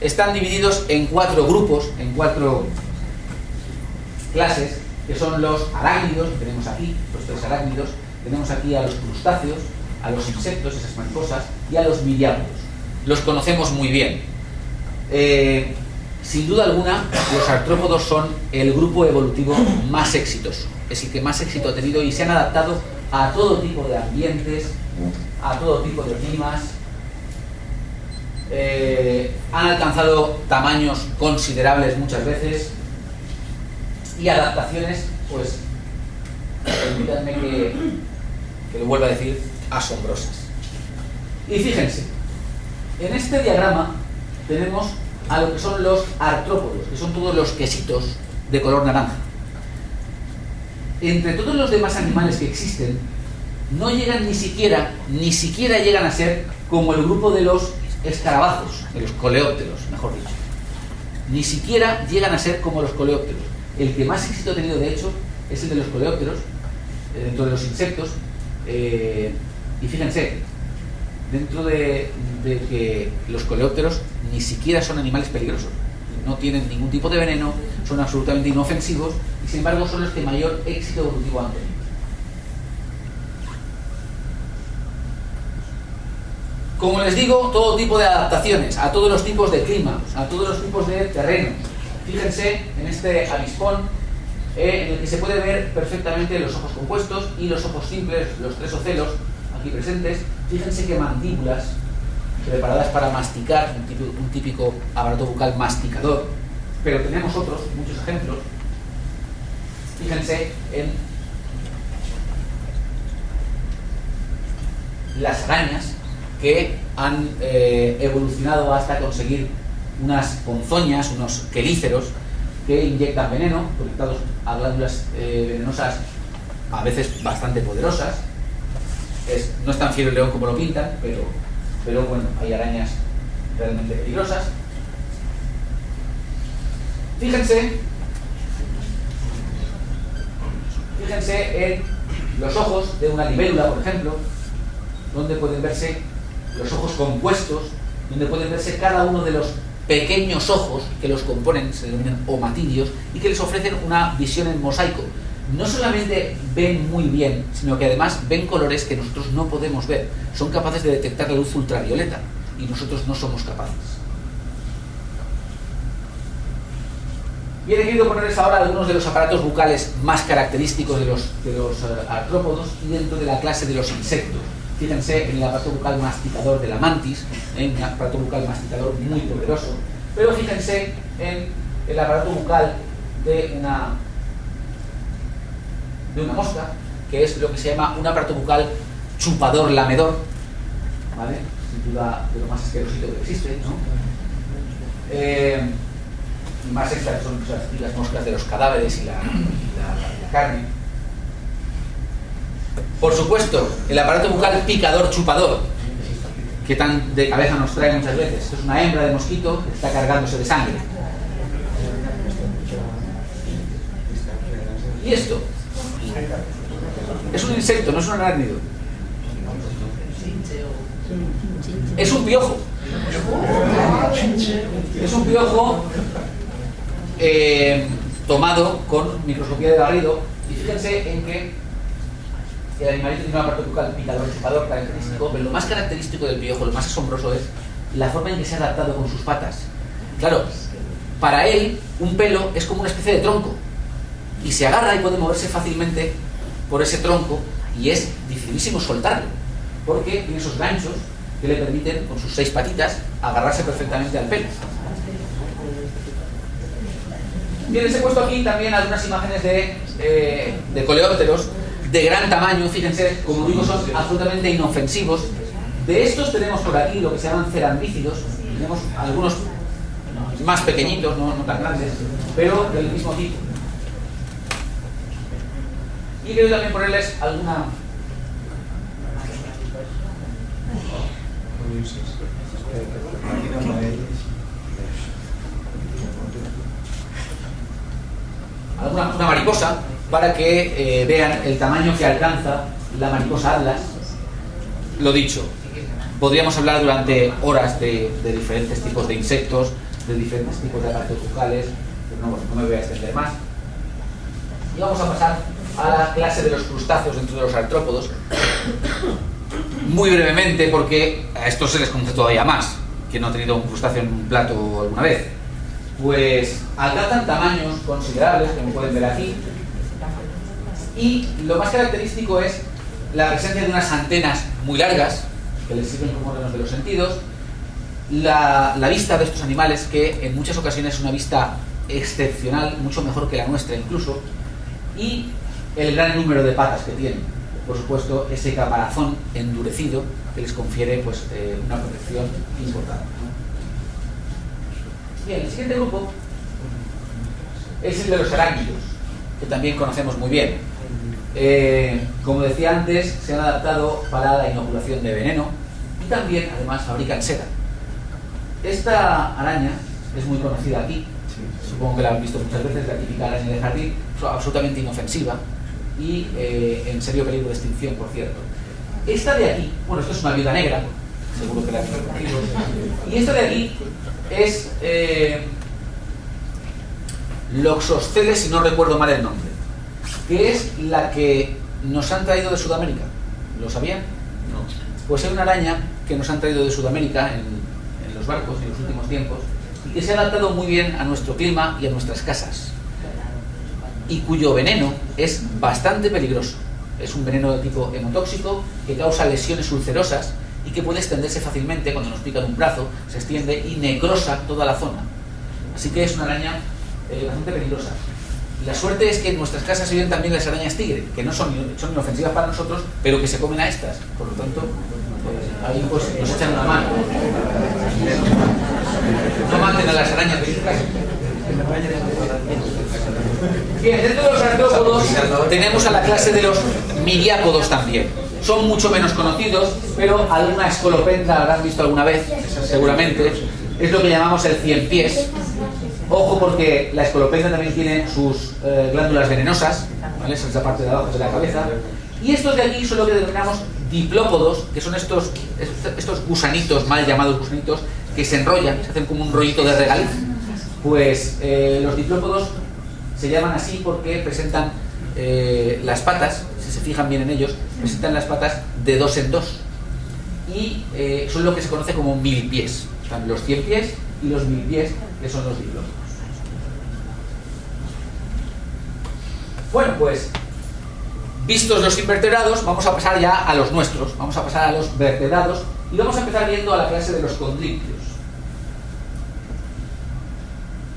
están divididos en 4 grupos, en 4 clases, que son los arácnidos, que tenemos aquí, los 3 arácnidos, tenemos aquí a los crustáceos, a los insectos, esas mariposas, y a los miriápodos. Los conocemos muy bien. Sin duda alguna, los artrópodos son el grupo evolutivo más exitoso. Es el que más éxito ha tenido y se han adaptado a todo tipo de ambientes, a todo tipo de climas. Han alcanzado tamaños considerables muchas veces y adaptaciones, pues, permítanme que lo vuelva a decir, asombrosas. Y fíjense, en este diagrama tenemos a lo que son los artrópodos, que son todos los quesitos de color naranja. Entre todos los demás animales que existen, no llegan ni siquiera llegan a ser como el grupo de los escarabajos, de los coleópteros, mejor dicho. Ni siquiera llegan a ser como los coleópteros. El que más éxito ha tenido, de hecho, es el de los coleópteros, dentro de los insectos. Y fíjense, dentro de que los coleópteros ni siquiera son animales peligrosos, no tienen ningún tipo de veneno, son absolutamente inofensivos y sin embargo son los que mayor éxito evolutivo han tenido. Como les digo, todo tipo de adaptaciones, a todos los tipos de clima, a todos los tipos de terrenos. Fíjense en este avispón en el que se puede ver perfectamente los ojos compuestos y los ojos simples, los 3 ocelos aquí presentes. Fíjense qué mandíbulas preparadas para masticar, un típico aparato bucal masticador, pero tenemos otros, muchos ejemplos. Fíjense en las arañas que han evolucionado hasta conseguir unas ponzoñas, unos quelíceros que inyectan veneno, conectados a glándulas venenosas a veces bastante poderosas. No es tan fiero el león como lo pintan, pero bueno, hay arañas realmente peligrosas. Fíjense en los ojos de una libélula, por ejemplo, donde pueden verse los ojos compuestos, donde pueden verse cada uno de los pequeños ojos que los componen, se denominan omatidios, y que les ofrecen una visión en mosaico. No solamente ven muy bien, sino que además ven colores que nosotros no podemos ver. Son capaces de detectar la luz ultravioleta y nosotros no somos capaces. Bien, he querido ponerles ahora algunos de los aparatos bucales más característicos de los artrópodos y dentro de la clase de los insectos. Fíjense en el aparato bucal masticador de la mantis, un aparato bucal masticador muy poderoso, pero fíjense en el aparato bucal de una mosca, que es lo que se llama un aparato bucal chupador lamedor, ¿vale? Sin duda de lo más asquerosito que existe, ¿no? Y más estas son las moscas de los cadáveres y la carne. Por supuesto, el aparato bucal picador chupador, que tan de cabeza nos trae muchas veces. Esto es una hembra de mosquito que está cargándose de sangre. ¿Y esto? Es un insecto, no es un arácnido. Es un piojo. Es un piojo tomado con microscopía de barrido. Y fíjense en que el animalito tiene un aparato bucal picador chupador característico, pero lo más característico del piojo, lo más asombroso, es la forma en que se ha adaptado con sus patas. Claro, para él un pelo es como una especie de tronco y se agarra y puede moverse fácilmente por ese tronco y es dificilísimo soltarlo porque tiene esos ganchos que le permiten con sus 6 patitas agarrarse perfectamente al pelo. Bien, les he puesto aquí también algunas imágenes de coleópteros de gran tamaño. Fíjense, como digo, son absolutamente inofensivos. De estos tenemos por aquí lo que se llaman cerambícidos. Tenemos algunos más pequeñitos, no tan grandes, pero del mismo tipo. Y quiero también ponerles alguna una mariposa para que vean el tamaño que alcanza la mariposa atlas. Lo dicho, Podríamos hablar durante horas de diferentes tipos de insectos, de diferentes tipos de aparatos bucales, pero no me voy a extender más. Y vamos a pasar a la clase de los crustáceos dentro de los artrópodos, muy brevemente, porque a estos se les conoce todavía más. ¿Quién no ha tenido un crustáceo en un plato alguna vez? Pues alcanzan tamaños considerables, como pueden ver aquí, y lo más característico es la presencia de unas antenas muy largas, que les sirven como órganos de los sentidos, la vista de estos animales, que en muchas ocasiones es una vista excepcional, mucho mejor que la nuestra incluso, y el gran número de patas que tienen. Por supuesto, ese caparazón endurecido que les confiere pues, una protección importante. Bien, el siguiente grupo es el de los arácnidos, que también conocemos muy bien. Como decía antes, se han adaptado para la inoculación de veneno y también, además, fabrican seda. Esta araña es muy conocida aquí, supongo que la han visto muchas veces, la típica araña de jardín, absolutamente inofensiva y en serio peligro de extinción, por cierto. Esta de aquí, bueno, esto es una viuda negra, seguro que la habéis conocido, y esta de aquí es Loxosceles, si no recuerdo mal el nombre, que es la que nos han traído de Sudamérica. ¿Lo sabían? No. Pues es una araña que nos han traído de Sudamérica en los barcos en los últimos tiempos y que se ha adaptado muy bien a nuestro clima y a nuestras casas, y cuyo veneno es bastante peligroso. Es un veneno de tipo hemotóxico que causa lesiones ulcerosas y que puede extenderse fácilmente. Cuando nos pica de un brazo, se extiende y necrosa toda la zona. Así que es una araña bastante peligrosa. La suerte es que en nuestras casas viven también las arañas tigre, que no son inofensivas para nosotros, pero que se comen a estas. Por lo tanto, ahí pues nos echan una mano. No maten a las arañas de sus casas. Bien, dentro de los artrópodos tenemos a la clase de los miriápodos también. Son mucho menos conocidos, pero alguna escolopendra habrán visto alguna vez, seguramente. Es lo que llamamos el ciempiés. Ojo, porque la escolopendra también tiene sus glándulas venenosas, ¿vale? Esa es la parte de abajo de la cabeza. Y estos de aquí son lo que denominamos diplópodos, que son estos gusanitos, mal llamados gusanitos, que se enrollan, se hacen como un rollito de regaliz. Pues los diplópodos se llaman así porque presentan las patas, si se fijan bien en ellos, presentan las patas de dos en dos. Y son lo que se conoce como milpiés. Están los ciempiés y los milpiés, que son los diplópodos. Bueno, pues vistos los invertebrados, vamos a pasar ya a los nuestros. Vamos a pasar a los vertebrados y vamos a empezar viendo a la clase de los condrictios.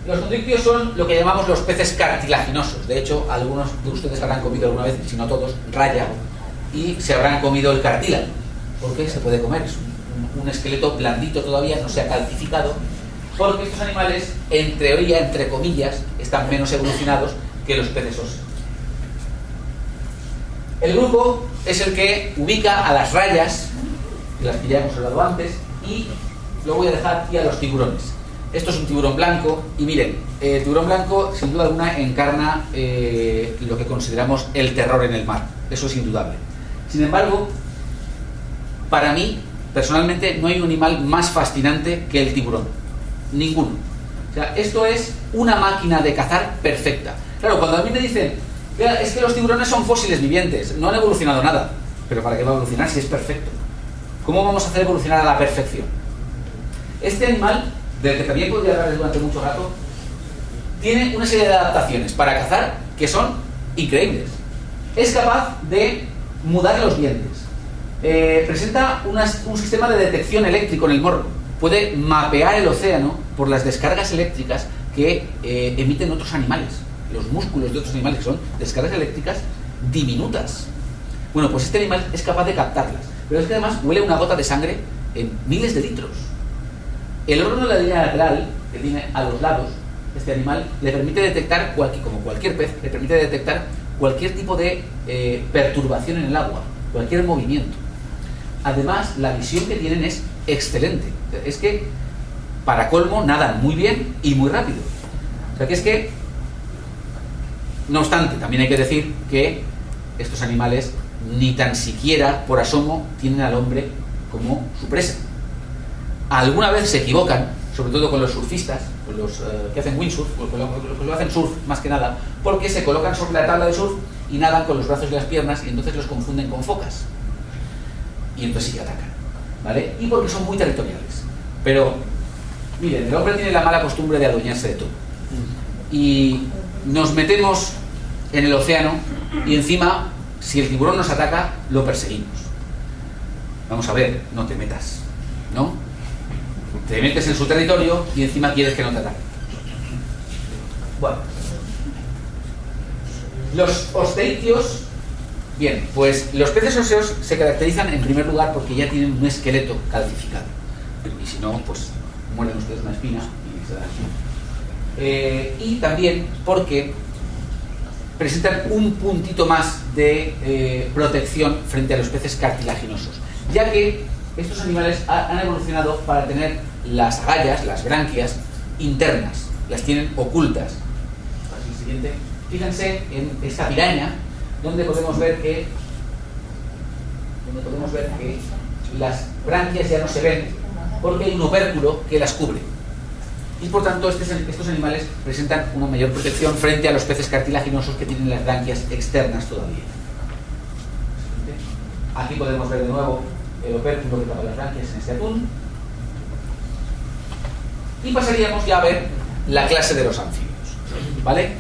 Los condrictios son lo que llamamos los peces cartilaginosos. De hecho, algunos de ustedes habrán comido alguna vez, si no todos, raya, y se habrán comido el cartílago, porque se puede comer. Es un esqueleto blandito todavía, no se ha calcificado, porque estos animales, en teoría, entre comillas, están menos evolucionados que los peces óseos. El grupo es el que ubica a las rayas, de las que ya hemos hablado antes, y lo voy a dejar aquí a los tiburones. Esto es un tiburón blanco, y miren, el tiburón blanco sin duda alguna encarna lo que consideramos el terror en el mar. Eso es indudable. Sin embargo, para mí, personalmente, no hay un animal más fascinante que el tiburón. Ninguno. O sea, esto es una máquina de cazar perfecta. Claro, cuando a mí me dicen, es que los tiburones son fósiles vivientes, no han evolucionado nada. Pero ¿para qué va a evolucionar si es perfecto? ¿Cómo vamos a hacer evolucionar a la perfección? Este animal, del que también podría hablarles durante mucho rato, tiene una serie de adaptaciones para cazar que son increíbles. Es capaz de mudar los dientes. Presenta un sistema de detección eléctrico en el morro. Puede mapear el océano por las descargas eléctricas que emiten otros animales. Los músculos de otros animales, que son descargas eléctricas diminutas. Bueno, pues este animal es capaz de captarlas. Pero es que además huele una gota de sangre en miles de litros. El órgano de la línea lateral, que tiene a los lados, este animal, le permite detectar, como cualquier pez, le permite detectar cualquier tipo de perturbación en el agua, cualquier movimiento. Además, la visión que tienen es excelente. Es que, para colmo, nadan muy bien y muy rápido. O sea que es que, no obstante, también hay que decir que estos animales ni tan siquiera, por asomo, tienen al hombre como su presa. Alguna vez se equivocan, sobre todo con los surfistas, con los que hacen windsurf, o con los que hacen surf más que nada, porque se colocan sobre la tabla de surf y nadan con los brazos y las piernas y entonces los confunden con focas. Y entonces sí que atacan, ¿vale? Y porque son muy territoriales. Pero, miren, el hombre tiene la mala costumbre de adueñarse de todo. Y nos metemos en el océano y encima, si el tiburón nos ataca, lo perseguimos. Vamos a ver, no te metas, ¿no? Te metes en su territorio y encima quieres que no te ataque. Bueno. Los osteicios. Bien, pues los peces óseos se caracterizan en primer lugar porque ya tienen un esqueleto calcificado. Y si no, pues muerden ustedes una espina y se dan así. Y también porque presentan un puntito más de protección frente a los peces cartilaginosos, ya que estos animales han evolucionado para tener las agallas, las branquias internas, las tienen ocultas. Así, siguiente. Fíjense en esta piraña, donde podemos ver que las branquias ya no se ven porque hay un opérculo que las cubre. Y por tanto estos animales presentan una mayor protección frente a los peces cartilaginosos que tienen las branquias externas todavía. Aquí podemos ver de nuevo el opérculo que tapa las branquias en este atún. Y pasaríamos ya a ver la clase de los anfibios, ¿vale?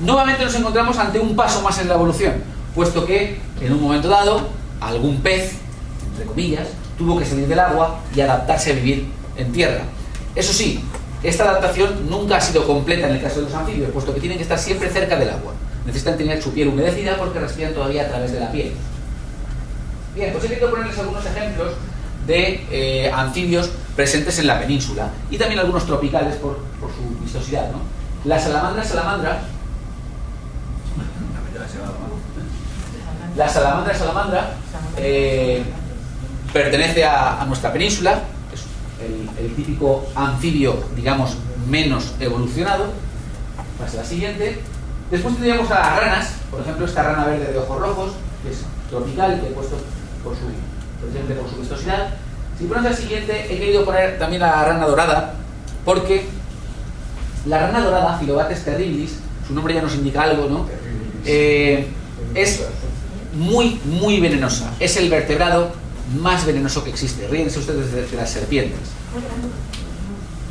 Nuevamente nos encontramos ante un paso más en la evolución, puesto que en un momento dado algún pez, entre comillas, tuvo que salir del agua y adaptarse a vivir en tierra. Eso sí, esta adaptación nunca ha sido completa en el caso de los anfibios, puesto que tienen que estar siempre cerca del agua. Necesitan tener su piel humedecida porque respiran todavía a través de la piel. Bien, pues he querido ponerles algunos ejemplos de anfibios presentes en la península y también algunos tropicales por su vistosidad, ¿no? La salamandra pertenece a nuestra península, es el típico anfibio, digamos, menos evolucionado. Pasa la siguiente. Después tendríamos a las ranas, por ejemplo, esta rana verde de ojos rojos, que es tropical, que he puesto precisamente por su vistosidad. Si ponemos la siguiente, he querido poner también a la rana dorada, porque la rana dorada, Phyllobates terribilis, su nombre ya nos indica algo, ¿no? Es muy venenosa. Es el vertebrado más venenoso que existe. Ríense ustedes de las serpientes.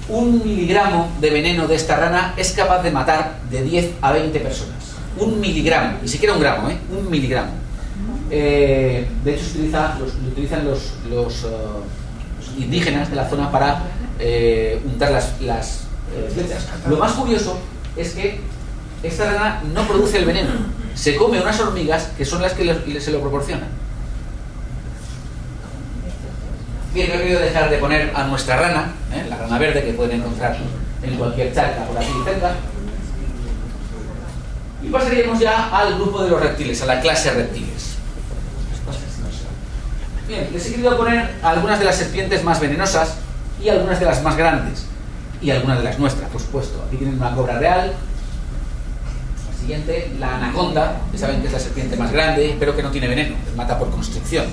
1 miligramo de veneno de esta rana es capaz de matar de 10 a 20 personas. 1 miligramo, ni siquiera 1 gramo, 1 miligramo. De hecho lo utilizan los indígenas de la zona para untar las flechas. Lo más curioso es que esta rana no produce el veneno, se come unas hormigas que son las que se lo proporcionan. Bien, no he querido dejar de poner a nuestra rana, la rana verde, que pueden encontrar en cualquier charca por aquí cerca. Y pasaríamos ya al grupo de los reptiles, a la clase reptiles. Bien, les he querido poner algunas de las serpientes más venenosas y algunas de las más grandes. Y algunas de las nuestras, por supuesto. Aquí tienen una cobra real. La siguiente, la anaconda, que saben que es la serpiente más grande, pero que no tiene veneno, mata por constricción.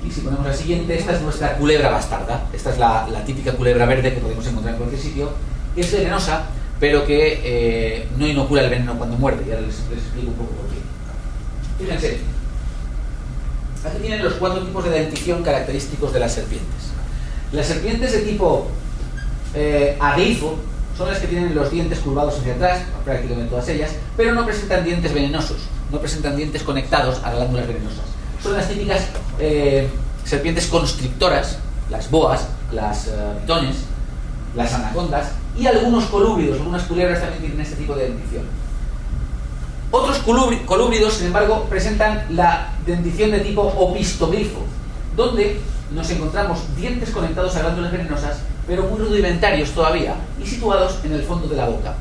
Y si ponemos la siguiente, esta es nuestra culebra bastarda. Esta es la típica culebra verde que podemos encontrar en cualquier sitio, que es venenosa, pero que no inocula el veneno cuando muerde. Y ahora les explico un poco por qué. Fíjense, aquí tienen los 4 tipos de dentición característicos de las serpientes. Las serpientes de tipo aglifo son las que tienen los dientes curvados hacia atrás, prácticamente todas ellas, pero no presentan dientes venenosos, no presentan dientes conectados a glándulas venenosas. Son las típicas serpientes constrictoras, las boas, las pitones, las anacondas y algunos colúbridos, algunas culebras también tienen este tipo de dentición. Otros colúbridos, sin embargo, presentan la dentición de tipo opistoglifo, donde nos encontramos dientes conectados a glándulas venenosas, pero muy rudimentarios todavía y situados en el fondo de la boca.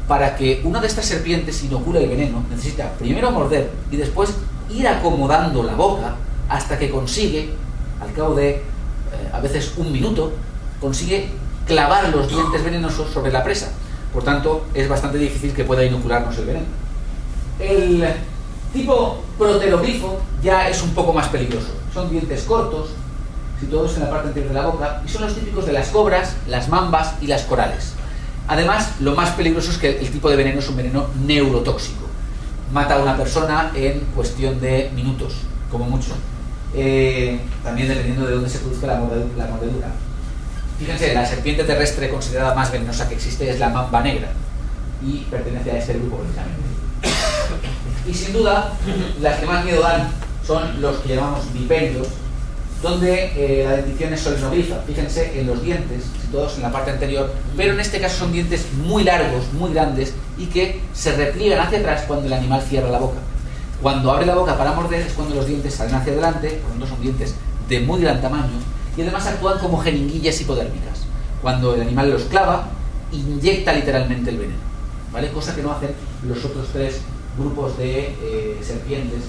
Para que una de estas serpientes inocule el veneno, necesita primero morder y después ir acomodando la boca hasta que consigue, al cabo de a veces 1 minuto, consigue clavar los dientes venenosos sobre la presa. Por tanto, es bastante difícil que pueda inocularnos el veneno. El tipo proteroglifo ya es un poco más peligroso. Son dientes cortos, situados en la parte anterior de la boca, y son los típicos de las cobras, las mambas y las corales. Además, lo más peligroso es que el tipo de veneno es un veneno neurotóxico. Mata a una persona en cuestión de minutos, como mucho. También dependiendo de dónde se produzca la mordedura. Fíjense, la serpiente terrestre considerada más venenosa que existe es la mamba negra, y pertenece a este grupo precisamente. Y sin duda, las que más miedo dan son los que llamamos vipéridos, donde la dentición es solinogrifa. Fíjense en los dientes, situados en la parte anterior, pero en este caso son dientes muy largos, muy grandes, y que se repliegan hacia atrás cuando el animal cierra la boca. Cuando abre la boca para morder es cuando los dientes salen hacia adelante, por lo tanto son dientes de muy gran tamaño, y además actúan como jeringuillas hipodérmicas. Cuando el animal los clava, inyecta literalmente el veneno, ¿vale? Cosa que no hacen los otros tres grupos de serpientes,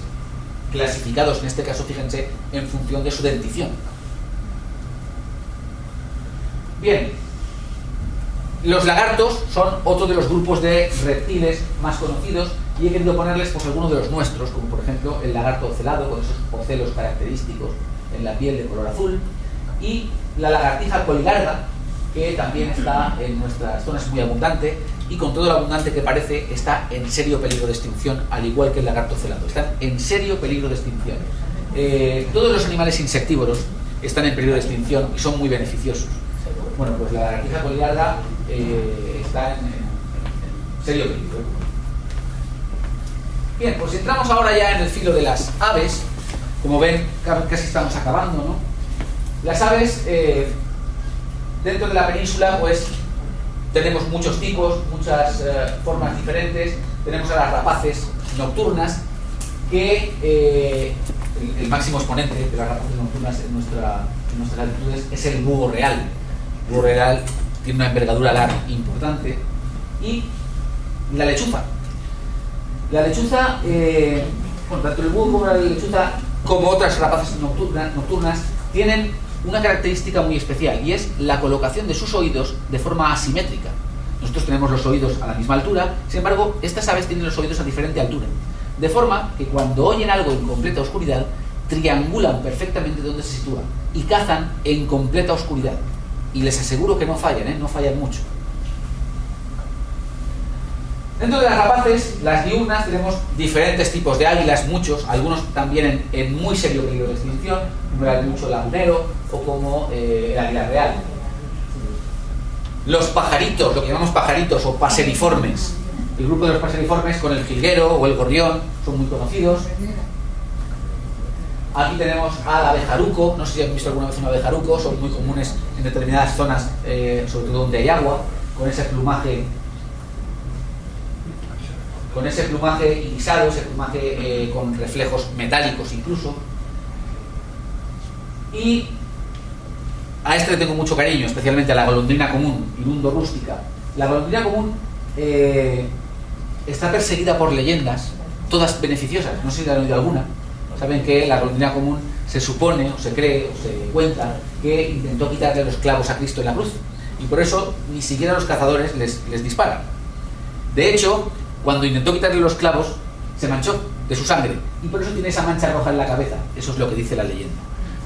clasificados en este caso, fíjense, en función de su dentición. Bien, los lagartos son otro de los grupos de reptiles más conocidos, y he querido ponerles pues algunos de los nuestros, como por ejemplo el lagarto ocelado, con esos ocelos característicos en la piel de color azul, y la lagartija coligarda, que también está en nuestras zonas muy abundante, y con todo lo abundante que parece, está en serio peligro de extinción, al igual que el lagarto celado. Están en serio peligro de extinción. Todos los animales insectívoros están en peligro de extinción y son muy beneficiosos. Bueno, pues la lagartija coligarda está en serio peligro. Bien, pues entramos ahora ya en el filo de las aves. Como ven, casi estamos acabando, ¿no? Las aves, dentro de la península, pues tenemos muchos tipos, muchas formas diferentes. Tenemos a las rapaces nocturnas, que el máximo exponente de las rapaces nocturnas en nuestras latitudes es el búho real. El búho real tiene una envergadura alar importante. Y la lechuza. La lechuza, bueno, tanto el búho como la lechuza, como otras rapaces nocturnas, tienen una característica muy especial, y es la colocación de sus oídos de forma asimétrica. Nosotros tenemos los oídos a la misma altura, sin embargo, estas aves tienen los oídos a diferente altura, de forma que cuando oyen algo en completa oscuridad, triangulan perfectamente dónde se sitúa y cazan en completa oscuridad. Y les aseguro que no fallan, no fallan mucho. Dentro de las rapaces, las diurnas, tenemos diferentes tipos de águilas, muchos, algunos también en muy serio peligro de extinción, como el mucho lagunero o como el águila real. Los pajaritos, lo que llamamos pajaritos o paseriformes. El grupo de los paseriformes, con el jilguero o el gorrión, son muy conocidos. Aquí tenemos al abejaruco, no sé si han visto alguna vez un abejaruco, son muy comunes en determinadas zonas, sobre todo donde hay agua, con ese plumaje irisado, ese plumaje con reflejos metálicos incluso. Y a este le tengo mucho cariño, especialmente a la golondrina común, Hirundo rústica. La golondrina común está perseguida por leyendas, todas beneficiosas, no sé si han oído alguna. Saben que la golondrina común se supone, o se cree, o se cuenta, que intentó quitarle los clavos a Cristo en la cruz, y por eso ni siquiera los cazadores les disparan. De hecho, cuando intentó quitarle los clavos, se manchó de su sangre, y por eso tiene esa mancha roja en la cabeza. Eso es lo que dice la leyenda.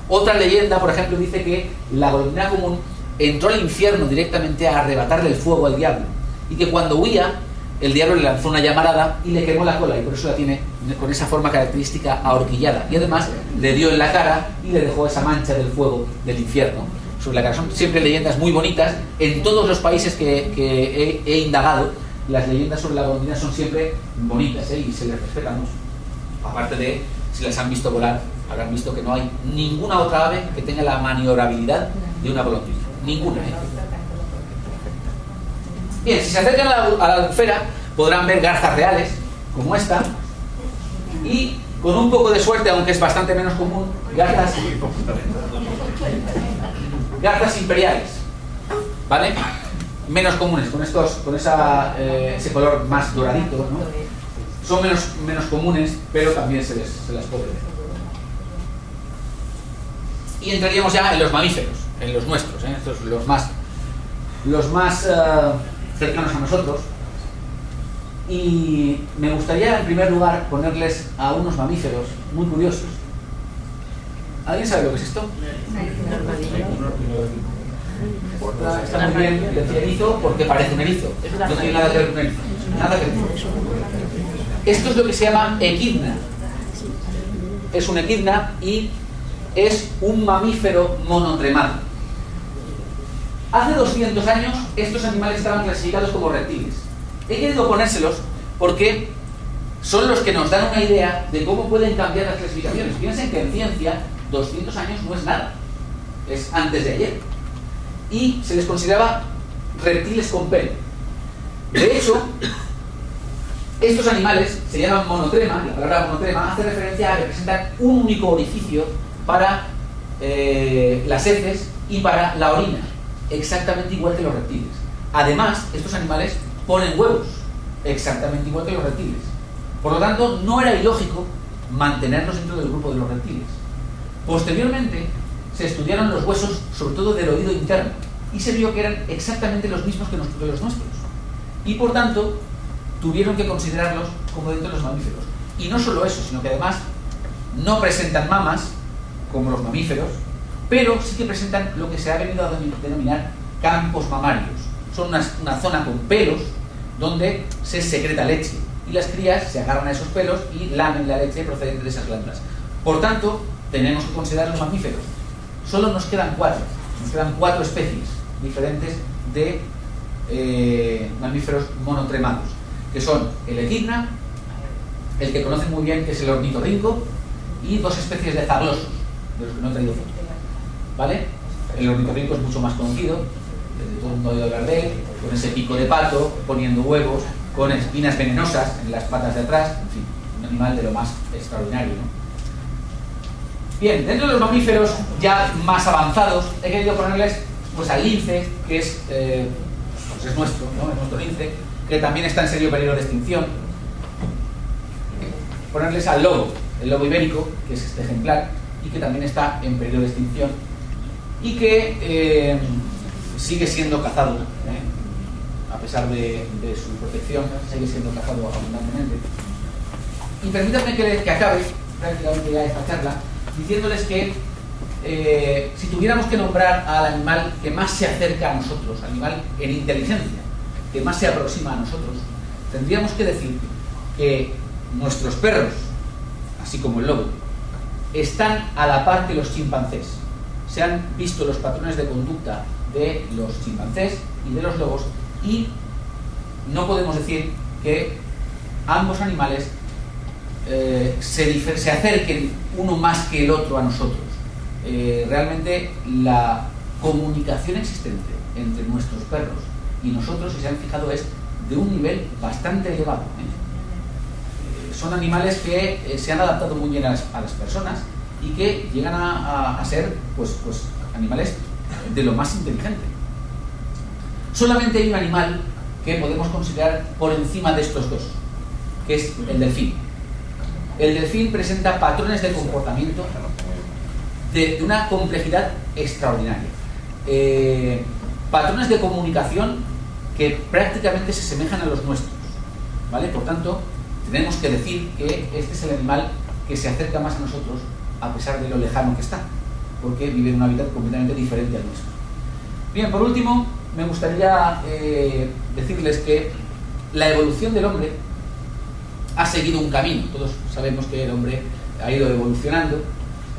Otra leyenda, por ejemplo, dice que la golondrina común entró al infierno directamente a arrebatarle el fuego al diablo, y que cuando huía, el diablo le lanzó una llamarada y le quemó la cola, y por eso la tiene con esa forma característica ahorquillada, y además le dio en la cara y le dejó esa mancha del fuego del infierno sobre la cara. Son siempre leyendas muy bonitas. En todos los países que he indagado, las leyendas sobre la golondrina son siempre bonitas, y se les respeta mucho. Aparte de, si las han visto volar, habrán visto que no hay ninguna otra ave que tenga la maniobrabilidad de una golondrina. Ninguna, Bien, si se acercan a la albufera, podrán ver garzas reales, como esta, y con un poco de suerte, aunque es bastante menos común, garzas imperiales, ¿vale? Menos comunes, con ese color más doradito, ¿no? Son menos comunes, pero también se las puede ver. Y entraríamos ya en los mamíferos, en los nuestros, estos los más cercanos a nosotros. Y me gustaría en primer lugar ponerles a unos mamíferos muy curiosos. ¿Alguien sabe lo que es esto? Está muy bien, decía erizo porque parece un erizo. No tiene nada que ver con un erizo. Nada que ver. Esto es lo que se llama equidna. Es un equidna y es un mamífero monotremado. Hace 200 años estos animales estaban clasificados como reptiles. He querido ponérselos porque son los que nos dan una idea de cómo pueden cambiar las clasificaciones. Piensen que en ciencia 200 años no es nada, es antes de ayer. Y se les consideraba reptiles con pelo. De hecho, estos animales se llaman monotrema. La palabra monotrema hace referencia a que presentan un único orificio para las heces y para la orina, exactamente igual que los reptiles. Además, estos animales ponen huevos, exactamente igual que los reptiles. Por lo tanto, no era ilógico mantenerlos dentro del grupo de los reptiles. Posteriormente, se estudiaron los huesos, sobre todo del oído interno, y se vio que eran exactamente los mismos que los nuestros. Y por tanto, tuvieron que considerarlos como dentro de los mamíferos. Y no solo eso, sino que además no presentan mamas, como los mamíferos, pero sí que presentan lo que se ha venido a denominar campos mamarios. Son una zona con pelos donde se secreta leche. Y las crías se agarran a esos pelos y lamen la leche procedente de esas glándulas. Por tanto, tenemos que considerar los mamíferos. Solo nos quedan 4. Nos quedan 4 especies diferentes de mamíferos monotremados, que son el equidna, el que conocen muy bien, que es el ornitorrinco, y 2 especies de zaglosos, de los que no he traído foto. ¿Vale? El ornitorrinco es mucho más conocido, todo el mundo ha oído hablar de él, con ese pico de pato, poniendo huevos, con espinas venenosas en las patas de atrás, en fin, un animal de lo más extraordinario, ¿no? Bien, dentro de los mamíferos ya más avanzados, he querido ponerles pues al lince, que es, pues es nuestro, ¿no? Es nuestro lince, que también está en serio peligro de extinción. Ponerles al lobo, el lobo ibérico, que es este ejemplar, y que también está en peligro de extinción, y que sigue siendo cazado, a pesar de su protección, sigue siendo cazado abundantemente. Y permítanme que acabe prácticamente ya esta charla diciéndoles que si tuviéramos que nombrar al animal que más se acerca a nosotros, animal en inteligencia, que más se aproxima a nosotros, tendríamos que decir que nuestros perros, así como el lobo, están a la par que los chimpancés. Se han visto los patrones de conducta de los chimpancés y de los lobos, y no podemos decir que ambos animales se acerquen uno más que el otro a nosotros. Realmente la comunicación existente entre nuestros perros y nosotros, si se han fijado, es de un nivel bastante elevado. Son animales que se han adaptado muy bien a las personas y que llegan a ser pues animales de lo más inteligente. Solamente hay un animal que podemos considerar por encima de estos dos, que es el delfín. El delfín presenta patrones de comportamiento de una complejidad extraordinaria. Patrones de comunicación que prácticamente se asemejan a los nuestros, ¿vale? Por tanto, tenemos que decir que este es el animal que se acerca más a nosotros a pesar de lo lejano que está, porque vive en un hábitat completamente diferente al nuestro. Bien, por último, me gustaría decirles que la evolución del hombre ha seguido un camino. Todos sabemos que el hombre ha ido evolucionando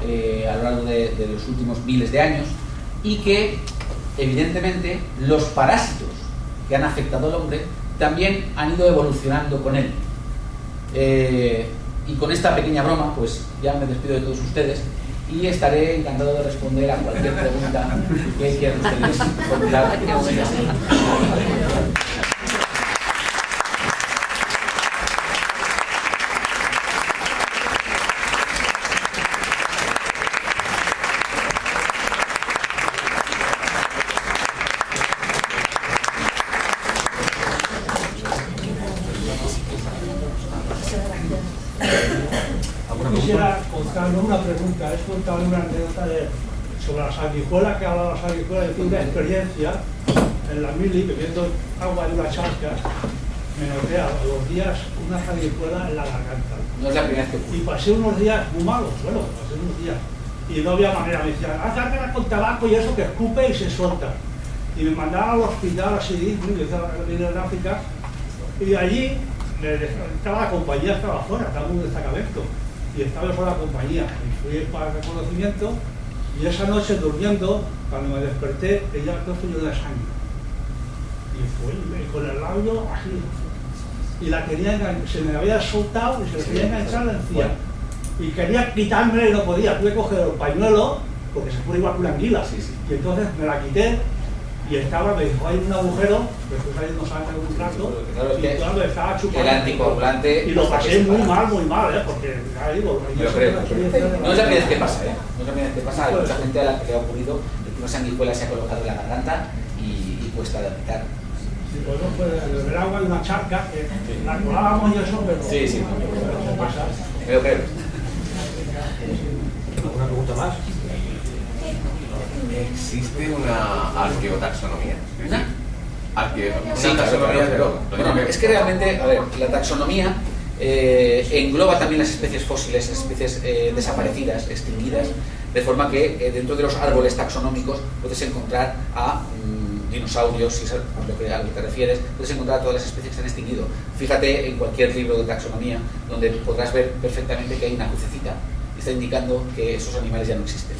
a lo largo de los últimos miles de años, y que evidentemente los parásitos que han afectado al hombre también han ido evolucionando con él. Y con esta pequeña broma pues ya me despido de todos ustedes y estaré encantado de responder a cualquier pregunta que quieran ustedes formular. Quisiera contarle una pregunta, es contarle una anécdota sobre las sanguijuelas, que habla de las sanguijuelas, de una experiencia en la mili, bebiendo agua de una charca, me noté a los días una sanguijuela en la garganta. No es la primera vez que... Y pasé unos días muy malos, bueno, pasé unos días. y no había manera. Me decían, hazla con tabaco y eso que escupe y se suelta. Y me mandaban al hospital así, vine en África, y allí estaba la compañía, estaba fuera, estaba un destacamento, y estaba fuera la compañía. Y fui para el reconocimiento, y esa noche durmiendo, cuando me desperté, ella todo lleno de sangre. Y fui con el labio así. Y la quería enganchar, se me había soltado y se le quería enganchar la encía. Y quería quitarme y no podía. Tuve que coger el pañuelo, porque se pone igual que una anguila. Y entonces me la quité y estaba, me dijo, hay un agujero, después ahí no sale un rato, claro, y claro, estaba chupando. El anticoagulante. Y lo pasé muy mal, porque ya digo, yo creo. No es la primera vez que pasa, No es la primera vez que pasa. Hay mucha gente a la que le ha ocurrido que una sanguijuela se ha colocado en la garganta y cuesta de quitar. Sí, pues no puede beber agua y una charca, que la colábamos y eso, pero. Sí. Pero pasa. Yo creo. ¿Alguna pregunta más? ¿Existe una arqueotaxonomía? Sí, taxonomía, pero bueno, es que realmente, a ver, la taxonomía engloba también las especies fósiles, especies desaparecidas, extinguidas, de forma que dentro de los árboles taxonómicos puedes encontrar a dinosaurios, si es a lo que te refieres, puedes encontrar a todas las especies que se han extinguido. Fíjate en cualquier libro de taxonomía, donde podrás ver perfectamente que hay una crucecita y está indicando que esos animales ya no existen.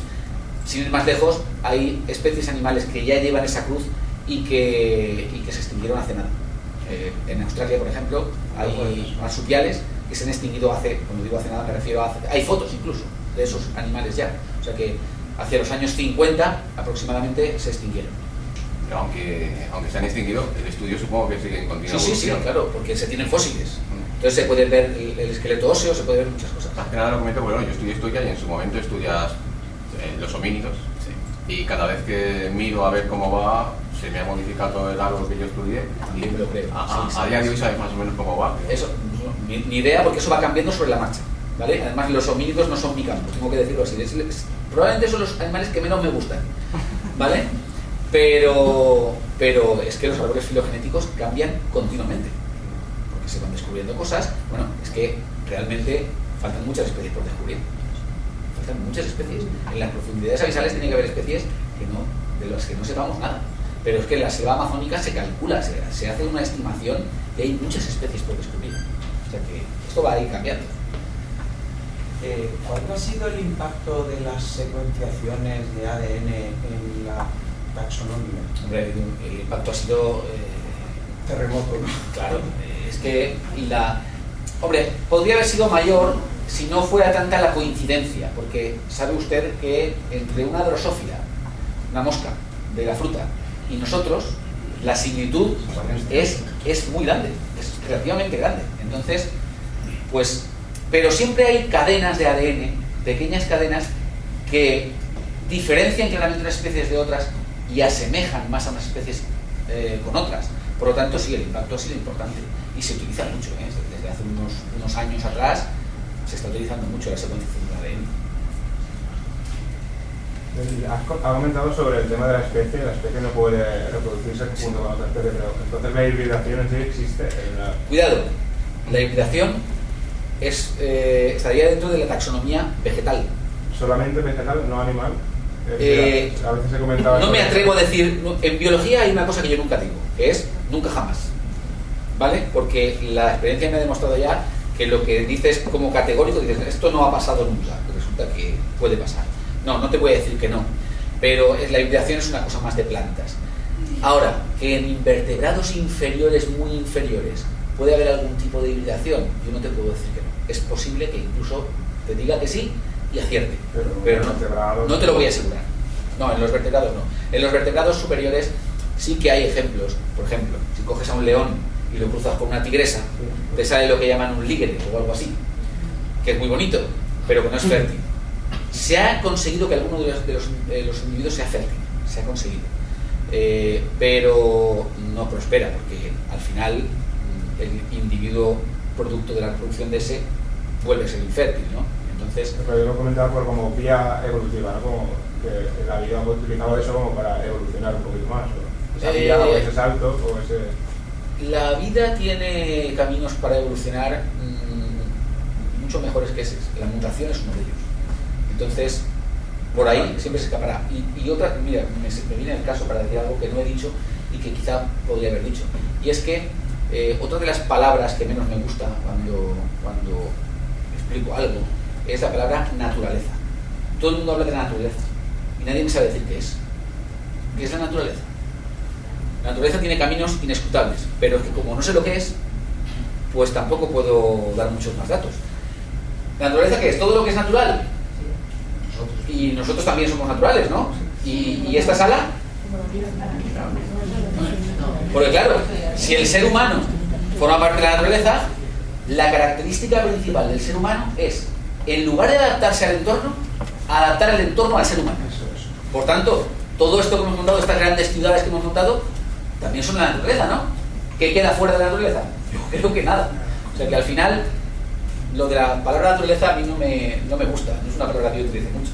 Sin ir más lejos, hay especies animales que ya llevan esa cruz y que se extinguieron hace nada. En Australia, por ejemplo, hay marsupiales que se han extinguido hace, cuando digo hace nada me refiero a hay fotos incluso de esos animales ya. O sea que hacia los años 50 aproximadamente se extinguieron. Pero aunque se han extinguido, el estudio supongo que sigue en continua Sí, evolución. claro, porque se tienen fósiles. Entonces se puede ver el esqueleto óseo, se puede ver muchas cosas. Más que nada lo comento, bueno, yo estudié historia y en su momento estudias los homínidos. Y cada vez que miro a ver cómo va, se me ha modificado todo el árbol que yo estudié. Y Lo creo. a día de hoy sabes más o menos cómo va. Eso, ni idea, porque eso va cambiando sobre la marcha, ¿vale? Además, los homínidos no son mi campo, tengo que decirlo así. Probablemente son los animales que menos me gustan, ¿vale? Pero es que los árboles filogenéticos cambian continuamente, porque se van descubriendo cosas. Bueno, es que realmente faltan muchas especies por descubrir. Faltan muchas especies. En las profundidades abisales tiene que haber especies de las que no sepamos nada. Pero es que en la selva amazónica se calcula, se hace una estimación y hay muchas especies por descubrir. O sea que esto va a ir cambiando. ¿Cuál ha sido el impacto de las secuenciaciones de ADN en la taxonomía? Hombre, el impacto ha sido... terremoto, ¿no? Claro, es que hombre, podría haber sido mayor si no fuera tanta la coincidencia, porque sabe usted que entre una drosófila, una mosca de la fruta, y nosotros, la similitud es muy grande, es relativamente grande. Entonces, pues, pero siempre hay cadenas de ADN, pequeñas cadenas, que diferencian claramente unas especies de otras y asemejan más a unas especies con otras. Por lo tanto, sí, el impacto ha sido importante y se utiliza mucho. Desde hace unos años atrás se está utilizando mucho la secuenciación de ADN. Has comentado sobre el tema de la especie no puede reproducirse junto con otra especie, pero entonces la hibridación en sí existe. Cuidado, la hibridación estaría dentro de la taxonomía vegetal. ¿Solamente vegetal, no animal? A veces se comentaba... No me atrevo a decir... En biología hay una cosa que yo nunca digo, que es nunca jamás. ¿Vale? Porque la experiencia me ha demostrado ya que lo que dices como categórico, dices, esto no ha pasado nunca, resulta que puede pasar. No te voy a decir que no, pero la hibridación es una cosa más de plantas. Ahora, que en invertebrados inferiores, muy inferiores, puede haber algún tipo de hibridación, yo no te puedo decir que no. Es posible que incluso te diga que sí y acierte, pero no te lo voy a asegurar. No, en los vertebrados no. En los vertebrados superiores sí que hay ejemplos. Por ejemplo, si coges a un león y lo cruzas con una tigresa, te sale lo que llaman un lígere o algo así, que es muy bonito, pero que no es fértil. Se ha conseguido que alguno de los individuos sea fértil, se ha conseguido, pero no prospera, porque al final el individuo producto de la reproducción de ese vuelve a ser infértil, ¿no? Entonces, pero yo lo comentaba por como vía evolutiva, ¿no? Como que la vida hemos utilizado eso como para evolucionar un poquito más, ¿no? Esa vía o ese salto o ese... La vida tiene caminos para evolucionar mucho mejores que ese. La mutación es uno de ellos. Entonces, Por ahí siempre se escapará. Y otra, mira, me viene el caso para decir algo que no he dicho y que quizá podría haber dicho. Y es que otra de las palabras que menos me gusta cuando explico algo es la palabra naturaleza. Todo el mundo habla de la naturaleza y nadie me sabe decir qué es. ¿Qué es la naturaleza? La naturaleza tiene caminos inescrutables, pero es que como no sé lo que es, pues tampoco puedo dar muchos más datos. ¿La naturaleza qué es? Todo lo que es natural. Y nosotros también somos naturales, ¿no? ¿Y esta sala? Porque claro, si el ser humano forma parte de la naturaleza, la característica principal del ser humano es, en lugar de adaptarse al entorno, adaptar el entorno al ser humano. Por tanto, todo esto que hemos montado, estas grandes ciudades que hemos montado, también son la naturaleza, ¿no? ¿Qué queda fuera de la naturaleza? Yo creo que nada. O sea que al final, lo de la palabra naturaleza a mí no me gusta, no es una palabra que yo utilice mucho.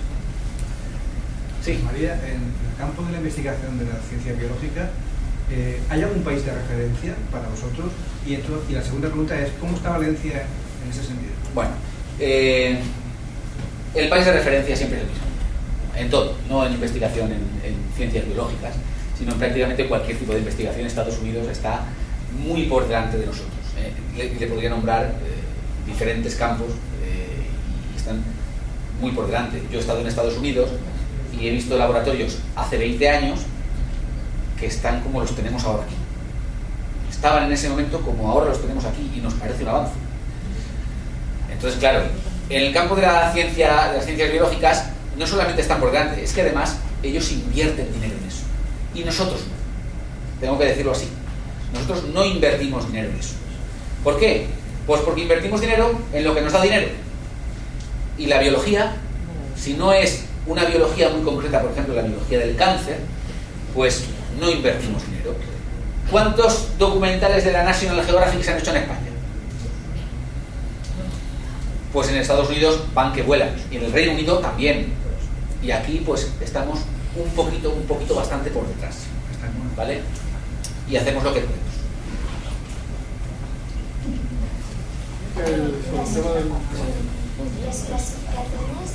Sí. María, en el campo de la investigación de la ciencia biológica, ¿hay algún país de referencia para vosotros? Y la segunda pregunta es, ¿cómo está Valencia en ese sentido? Bueno, el país de referencia siempre es el mismo, en todo, no en investigación en ciencias biológicas, sino en prácticamente cualquier tipo de investigación. Estados Unidos está muy por delante de nosotros. Le podría nombrar diferentes campos y están muy por delante. Yo he estado en Estados Unidos y he visto laboratorios hace 20 años que están como los tenemos ahora aquí. Estaban en ese momento como ahora los tenemos aquí y nos parece un avance. Entonces, claro, en el campo de las ciencias biológicas no solamente están por delante, es que además ellos invierten dinero en eso. Y nosotros no. Tengo que decirlo así. Nosotros no invertimos dinero en eso. ¿Por qué? Pues porque invertimos dinero en lo que nos da dinero. Y la biología, si no es una biología muy concreta, por ejemplo la biología del cáncer, pues no invertimos dinero. ¿Cuántos documentales de la National Geographic se han hecho en España? Pues en Estados Unidos van que vuelan, y en el Reino Unido también. Y aquí pues estamos un poquito bastante por detrás, ¿vale? Y hacemos lo que podemos. Las clasificaciones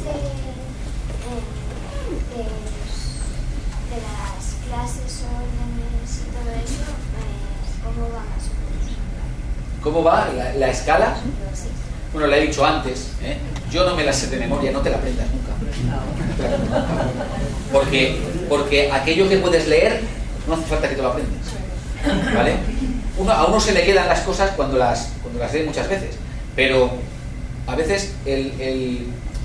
de las clases, órdenes y todo eso, ¿cómo va más o menos? ¿Cómo va la escala? Sí. Bueno, le he dicho antes, yo no me la sé de memoria, no te la aprendas nunca. Porque aquello que puedes leer, no hace falta que te lo aprendas, ¿vale? A uno se le quedan las cosas cuando las lee muchas veces, pero a veces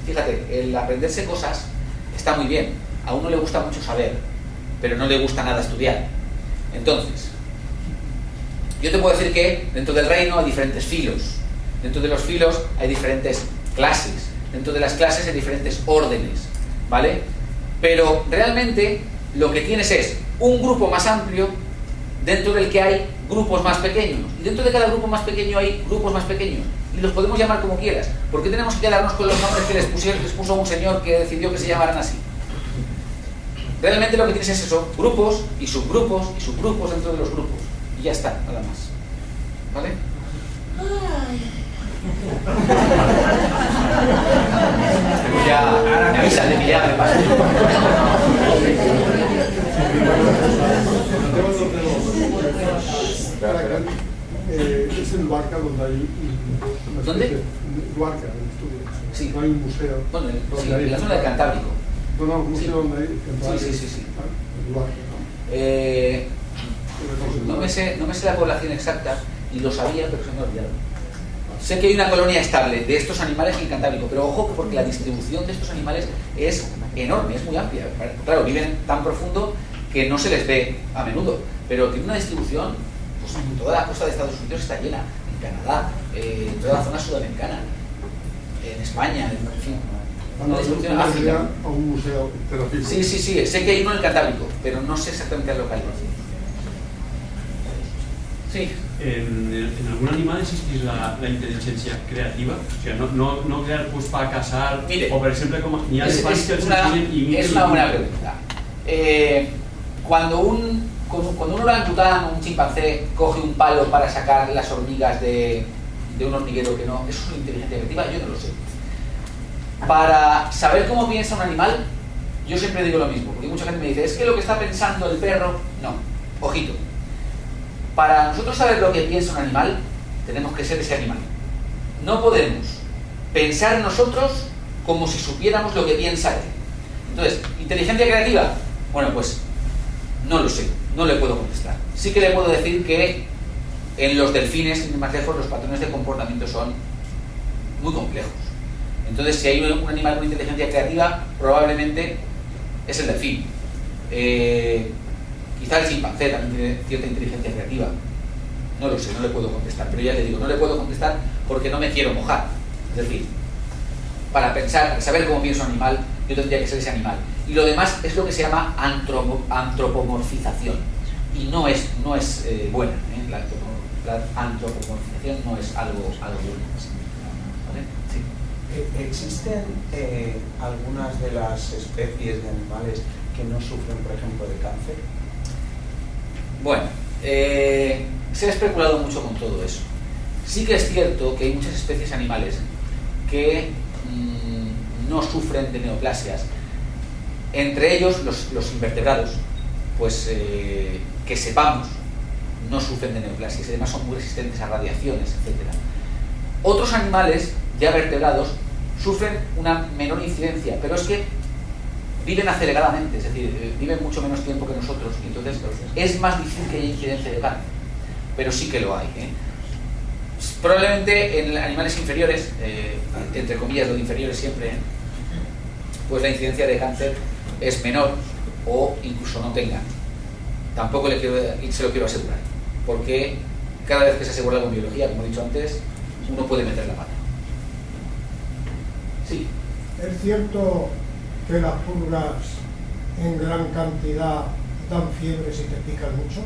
fíjate, el aprenderse cosas está muy bien. A uno le gusta mucho saber, pero no le gusta nada estudiar. Entonces, yo te puedo decir que dentro del reino hay diferentes filos. Dentro de los filos hay diferentes clases. Dentro de las clases hay diferentes órdenes, ¿vale? Pero realmente lo que tienes es un grupo más amplio dentro del que hay grupos más pequeños. Y dentro de cada grupo más pequeño hay grupos más pequeños. Y los podemos llamar como quieras. ¿Por qué tenemos que quedarnos con los nombres que les puso un señor que decidió que se llamaran así? Realmente lo que tienes es eso, grupos y subgrupos dentro de los grupos. Y ya está, nada más. ¿Vale? Ya me avisan de que ya me pasa. Es en Luarca donde hay ¿Dónde? Luarca, en Asturias. Sí. No hay un museo. Bueno, sí, en la zona del Cantábrico. No, un museo Sí. donde hay Sí. en Luarca, ¿no? No me sé la población exacta y lo sabía, pero se me ha olvidado. Sé que hay una colonia estable de estos animales en el Cantábrico, pero ojo porque la distribución de estos animales es enorme, es muy amplia. Claro, viven tan profundo que no se les ve a menudo, pero tiene una distribución, pues en toda la costa de Estados Unidos está llena, en Canadá, en toda la zona sudamericana, en España, en fin. Una distribución en África. A un museo terapéutico. Sí, sé que hay uno en el Cantábrico, pero no sé exactamente el local. Sí. ¿En algún animal existe la inteligencia creativa? O sea, no crear pues para cazar. Mire, o por ejemplo como ni es una buena pregunta. Cuando un orangután o un chimpancé coge un palo para sacar las hormigas de un hormiguero que no, ¿eso es una inteligencia creativa? Yo no lo sé. Para saber cómo piensa un animal, yo siempre digo lo mismo, porque mucha gente me dice, es que lo que está pensando el perro, no, ojito. Para nosotros saber lo que piensa un animal, tenemos que ser ese animal. No podemos pensar nosotros como si supiéramos lo que piensa él. Entonces, ¿inteligencia creativa? Bueno, pues no lo sé, no le puedo contestar. Sí que le puedo decir que en los delfines, sin ir más lejos, los patrones de comportamiento son muy complejos. Entonces, si hay un animal con inteligencia creativa, probablemente es el delfín. Quizá el chimpancé también tiene cierta inteligencia creativa. No lo sé, no le puedo contestar. Pero ya le digo, no le puedo contestar porque no me quiero mojar. Es decir, para pensar, para saber cómo piensa un animal, yo tendría que ser ese animal. Y lo demás es lo que se llama antropomorfización. Y no es buena. La antropomorfización no es algo bueno. ¿Vale? Sí. ¿Existen algunas de las especies de animales que no sufren, por ejemplo, de cáncer? Bueno, se ha especulado mucho con todo eso. Sí que es cierto que hay muchas especies animales que no sufren de neoplasias. Entre ellos, los invertebrados, pues que sepamos, no sufren de neoplasias y además son muy resistentes a radiaciones, etc. Otros animales ya vertebrados sufren una menor incidencia, pero es que viven aceleradamente, es decir, viven mucho menos tiempo que nosotros y entonces es más difícil que haya incidencia de cáncer, pero sí que lo hay. Probablemente en animales inferiores, entre comillas lo de inferiores siempre, pues la incidencia de cáncer es menor o incluso no tengan. Tampoco se lo quiero asegurar, porque cada vez que se asegura algo en biología, como he dicho antes, uno puede meter la pata. Sí. ¿Es cierto que las pulgas en gran cantidad dan fiebre si te pican mucho?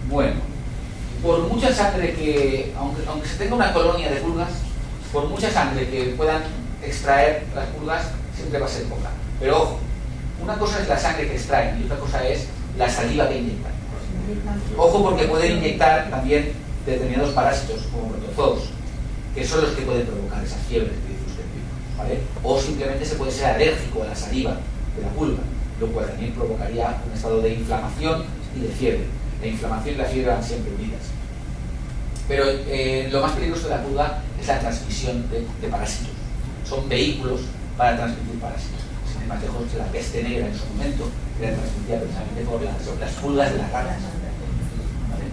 Bueno, por mucha sangre que, aunque se tenga una colonia de pulgas, por mucha sangre que puedan extraer las pulgas, siempre va a ser poca. Pero ojo, una cosa es la sangre que extraen y otra cosa es la saliva que inyectan. Ojo, porque pueden inyectar también determinados parásitos, como protozoos, que son los que pueden provocar esas fiebres que dice usted, ¿vale? O simplemente se puede ser alérgico a la saliva de la pulga, lo cual también provocaría un estado de inflamación y de fiebre. La inflamación y la fiebre van siempre unidas. Pero lo más peligroso de la pulga es la transmisión de parásitos. Son vehículos para transmitir parásitos. Sin ir más lejos, la peste negra en su momento era transmitida precisamente por las pulgas de las ranas. ¿Vale?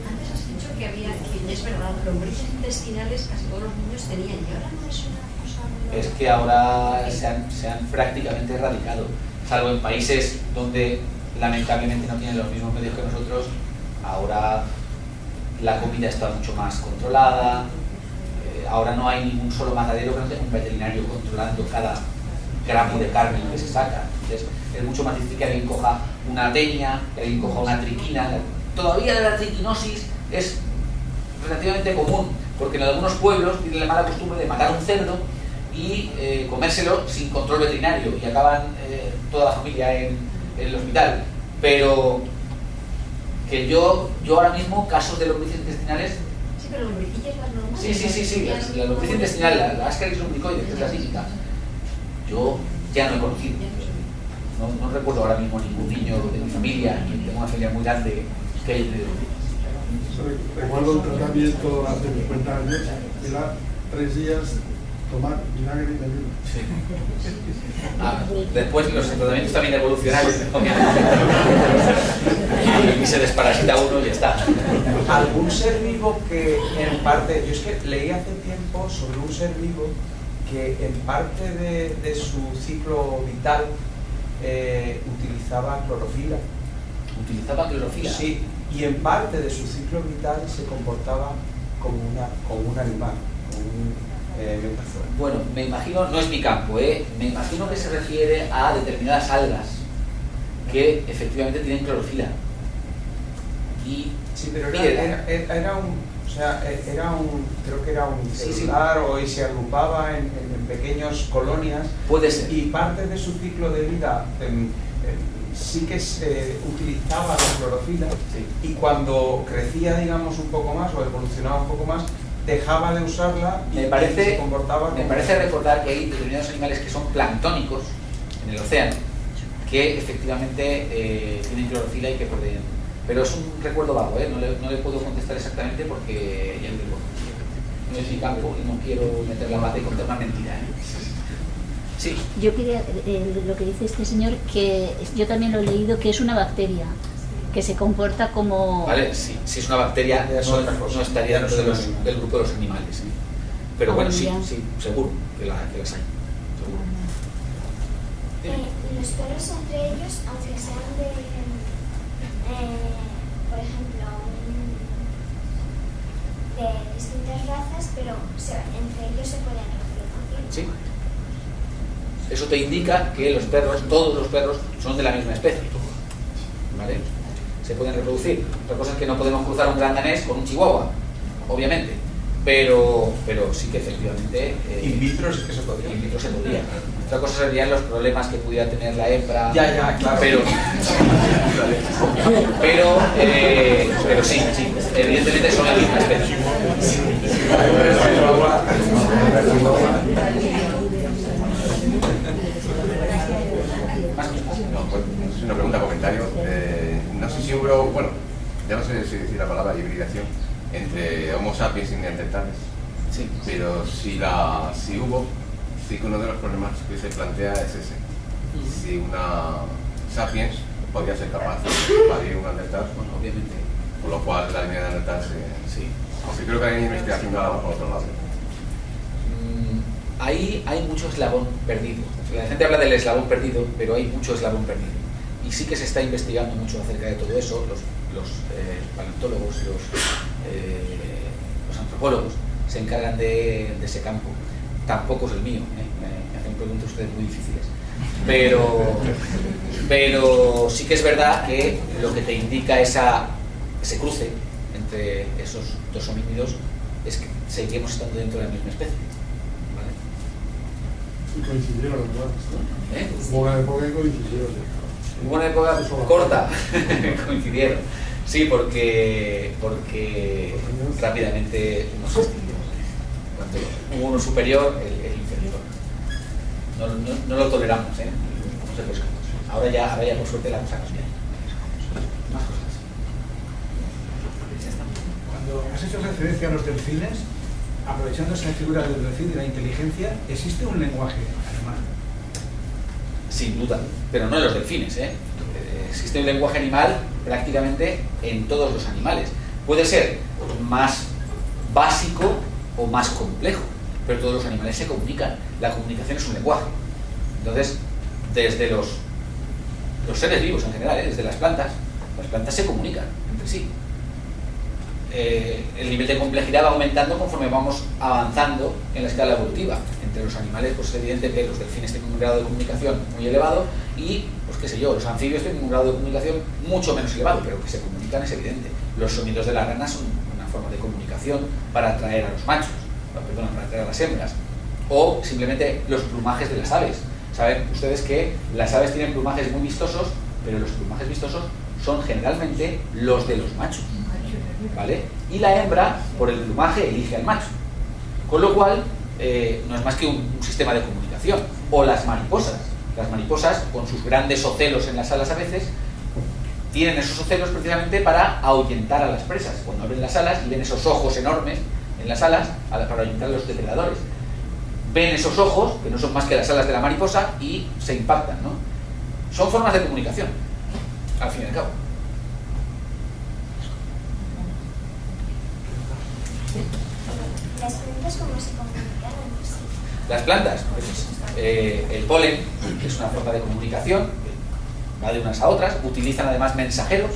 Antes has dicho que había, que es verdad, lombrices intestinales casi todos los niños tenían, y ahora no es una cosa muy... Es que ahora se han prácticamente erradicado, salvo en países donde lamentablemente no tienen los mismos medios que nosotros. Ahora la comida está mucho más controlada, ahora no hay ningún solo matadero que no tenga un veterinario controlando cada gramo de carne que se saca. Entonces es mucho más difícil que alguien coja una tenia, que alguien coja una triquina. Todavía la triquinosis es relativamente común, porque en algunos pueblos tienen la mala costumbre de matar un cerdo y comérselo sin control veterinario y acaban toda la familia en el hospital. Pero que yo ahora mismo, casos de lombrices intestinales... Sí, pero lombricillas las normales... Sí, la lombriz intestinal, la Ascaris lumbricoides, que es la típica, yo ya no he conocido. No recuerdo ahora mismo ningún niño de mi familia, y tengo una familia muy grande que haya tenido. Recuerdo un tratamiento hace 50 años, era 3 días tomar vinagre de vino. Sí. Después los tratamientos también evolucionaron, obviamente. Y se desparasita uno y ya está. ¿Algún ser vivo que en parte, yo es que leí hace tiempo sobre un ser vivo que en parte de su ciclo vital utilizaba clorofila? ¿Utilizaba clorofila? Sí, y en parte de su ciclo vital se comportaba como un animal, como un metáfora. Bueno, me imagino, no es mi campo, me imagino que se refiere a determinadas algas que efectivamente tienen clorofila. Y sí, pero era un, creo que era un celular, o y se agrupaba en pequeñas colonias. Puede ser. Y parte de su ciclo de vida sí que se utilizaba la clorofila, sí. Y cuando crecía, digamos, un poco más o evolucionaba un poco más, dejaba de usarla y se comportaba como... Me parece recordar que hay determinados animales que son planctónicos en el océano, que efectivamente tienen clorofila y que protegen. Pero es un recuerdo vago, no le puedo contestar exactamente porque ya digo, no es mi campo y no quiero meter la pata y contar una mentira. Sí. Yo quería, lo que dice este señor, que yo también lo he leído, que es una bacteria, que se comporta como... Vale, sí, si es una bacteria no estaría dentro del grupo de los animales. ¿Sí? Pero bueno, sí, seguro que las hay. Seguro. Los perros entre ellos, aunque sean de, por ejemplo, de distintas razas, pero entre ellos se pueden reproducir. Sí. Eso te indica que los perros, todos los perros, son de la misma especie. ¿Vale? Se pueden reproducir. Otra cosa es que no podemos cruzar un gran danés con un chihuahua, obviamente. Pero sí que efectivamente... in vitro sí que se podría. In vitro se podría. Otra cosa serían los problemas que pudiera tener la hembra. Ya, claro. Pero sí, evidentemente son la misma especie. Es una pregunta, comentario. No sé si hubo, bueno, ya no sé si decir la palabra hibridación entre Homo sapiens y neandertales. Sí. Pero si hubo, sí que uno de los problemas que se plantea es ese. Si una sapiens podría ser capaz de parir un neandertal, bueno, obviamente. Por lo cual la línea de neandertal sí. Aunque creo que hay investigación que va por otro lado. Ahí hay mucho eslabón perdido. La gente habla del eslabón perdido, pero hay mucho eslabón perdido. Y sí que se está investigando mucho acerca de todo eso. Los paleontólogos, los antropólogos se encargan de ese campo. Tampoco es el mío, me hacen preguntas ustedes muy difíciles. Pero sí que es verdad que lo que te indica ese cruce entre esos dos homínidos es que seguimos estando dentro de la misma especie. Y coincidieron, ¿verdad? Hubo una época que coincidieron. Hubo una época corta, coincidieron. Sí, porque rápidamente uno se extinguió. Cuando hubo uno superior, el inferior. No lo toleramos, no sé por qué. Ahora ya por suerte la cosa cambia. Más cosas. Cuando has hecho referencia a los delfines, aprovechando esa figura del delfín y la inteligencia, ¿existe un lenguaje animal? Sin duda, pero no en los delfines. Existe un lenguaje animal prácticamente en todos los animales. Puede ser más básico o más complejo, pero todos los animales se comunican. La comunicación es un lenguaje. Entonces, desde los seres vivos en general, desde las plantas se comunican entre sí. El nivel de complejidad va aumentando conforme vamos avanzando en la escala evolutiva. Entre los animales, pues es evidente que los delfines tienen un grado de comunicación muy elevado y, pues qué sé yo, los anfibios tienen un grado de comunicación mucho menos elevado, pero que se comunican es evidente. Los sonidos de la rana son una forma de comunicación para atraer a los machos, para atraer a las hembras, o simplemente los plumajes de las aves. Saben ustedes que las aves tienen plumajes muy vistosos, pero los plumajes vistosos son generalmente los de los machos. ¿Vale? Y la hembra, por el plumaje, elige al macho. Con lo cual, no es más que un sistema de comunicación. O las mariposas. Las mariposas, con sus grandes ocelos en las alas a veces, tienen esos ocelos precisamente para ahuyentar a las presas. Cuando abren las alas y ven esos ojos enormes en las alas para ahuyentar a los depredadores. Ven esos ojos, que no son más que las alas de la mariposa, y se impactan, ¿no? Son formas de comunicación, al fin y al cabo. Las plantas, ¿cómo se comunican entre sí? Las plantas, pues, el polen, que es una forma de comunicación, va de unas a otras, utilizan además mensajeros,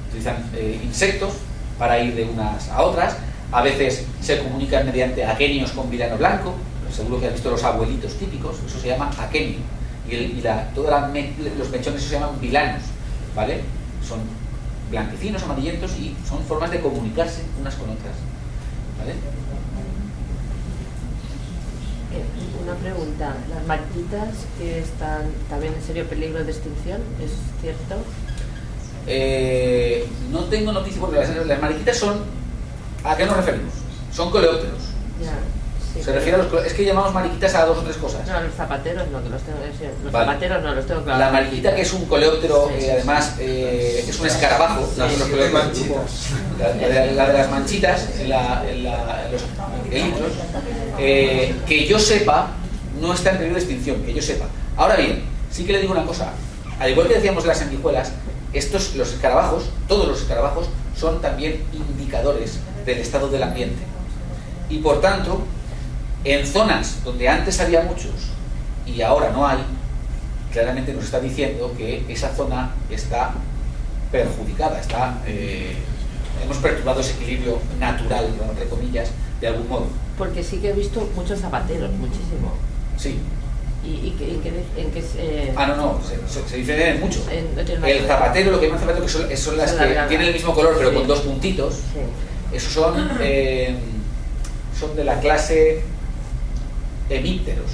utilizan insectos para ir de unas a otras, a veces se comunican mediante aquenios con vilano blanco, seguro que has visto los abuelitos típicos, eso se llama aquenio, los mechones se llaman vilanos, ¿vale? Son blanquecinos, amarillentos y son formas de comunicarse unas con otras, ¿vale? Una pregunta, las mariquitas que están también en serio peligro de extinción, ¿es cierto? No tengo noticias porque las mariquitas son... ¿A qué nos referimos? son coleópteros. Ya, sí, Se refiere a los... Es que llamamos mariquitas a 2 o 3 cosas. No, los zapateros no, que los tengo... Los Vale. zapateros no, los tengo claro. La mariquita, que es un coleóptero, Sí, sí, además es un escarabajo. Las los 7 coleópteros, manchitas. la de las manchitas, en los elitros, que yo sepa, no está en peligro de extinción, que yo sepa. Ahora bien, sí que le digo una cosa. Al igual que decíamos de las sanguijuelas, los escarabajos, todos los escarabajos, son también indicadores del estado del ambiente. Y por tanto, en zonas donde antes había muchos y ahora no hay, claramente nos está diciendo que esa zona está perjudicada, hemos perturbado ese equilibrio natural, entre comillas, de algún modo. Porque sí que he visto muchos zapateros, muchísimo. Sí. ¿En qué se...? No, se diferencian mucho. No tiene nada que El ver. zapatero, lo que más zapatero, que son las que tienen el mismo color pero Sí. con 2 puntitos, Sí. esos son de la clase hemípteros,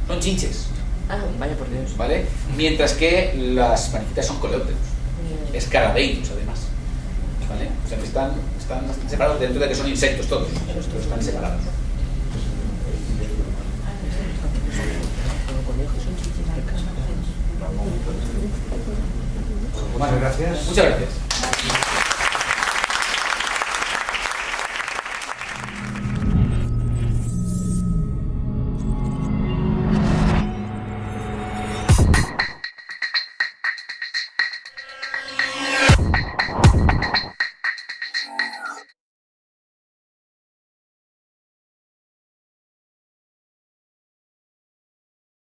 son chinches, Ah, vaya por Dios. ¿vale? Mientras que las mariquitas son coleópteros, escarabeitos además, ¿vale? O sea que están separados dentro de que son insectos todos, pero están separados. Muchas gracias. Muchas gracias.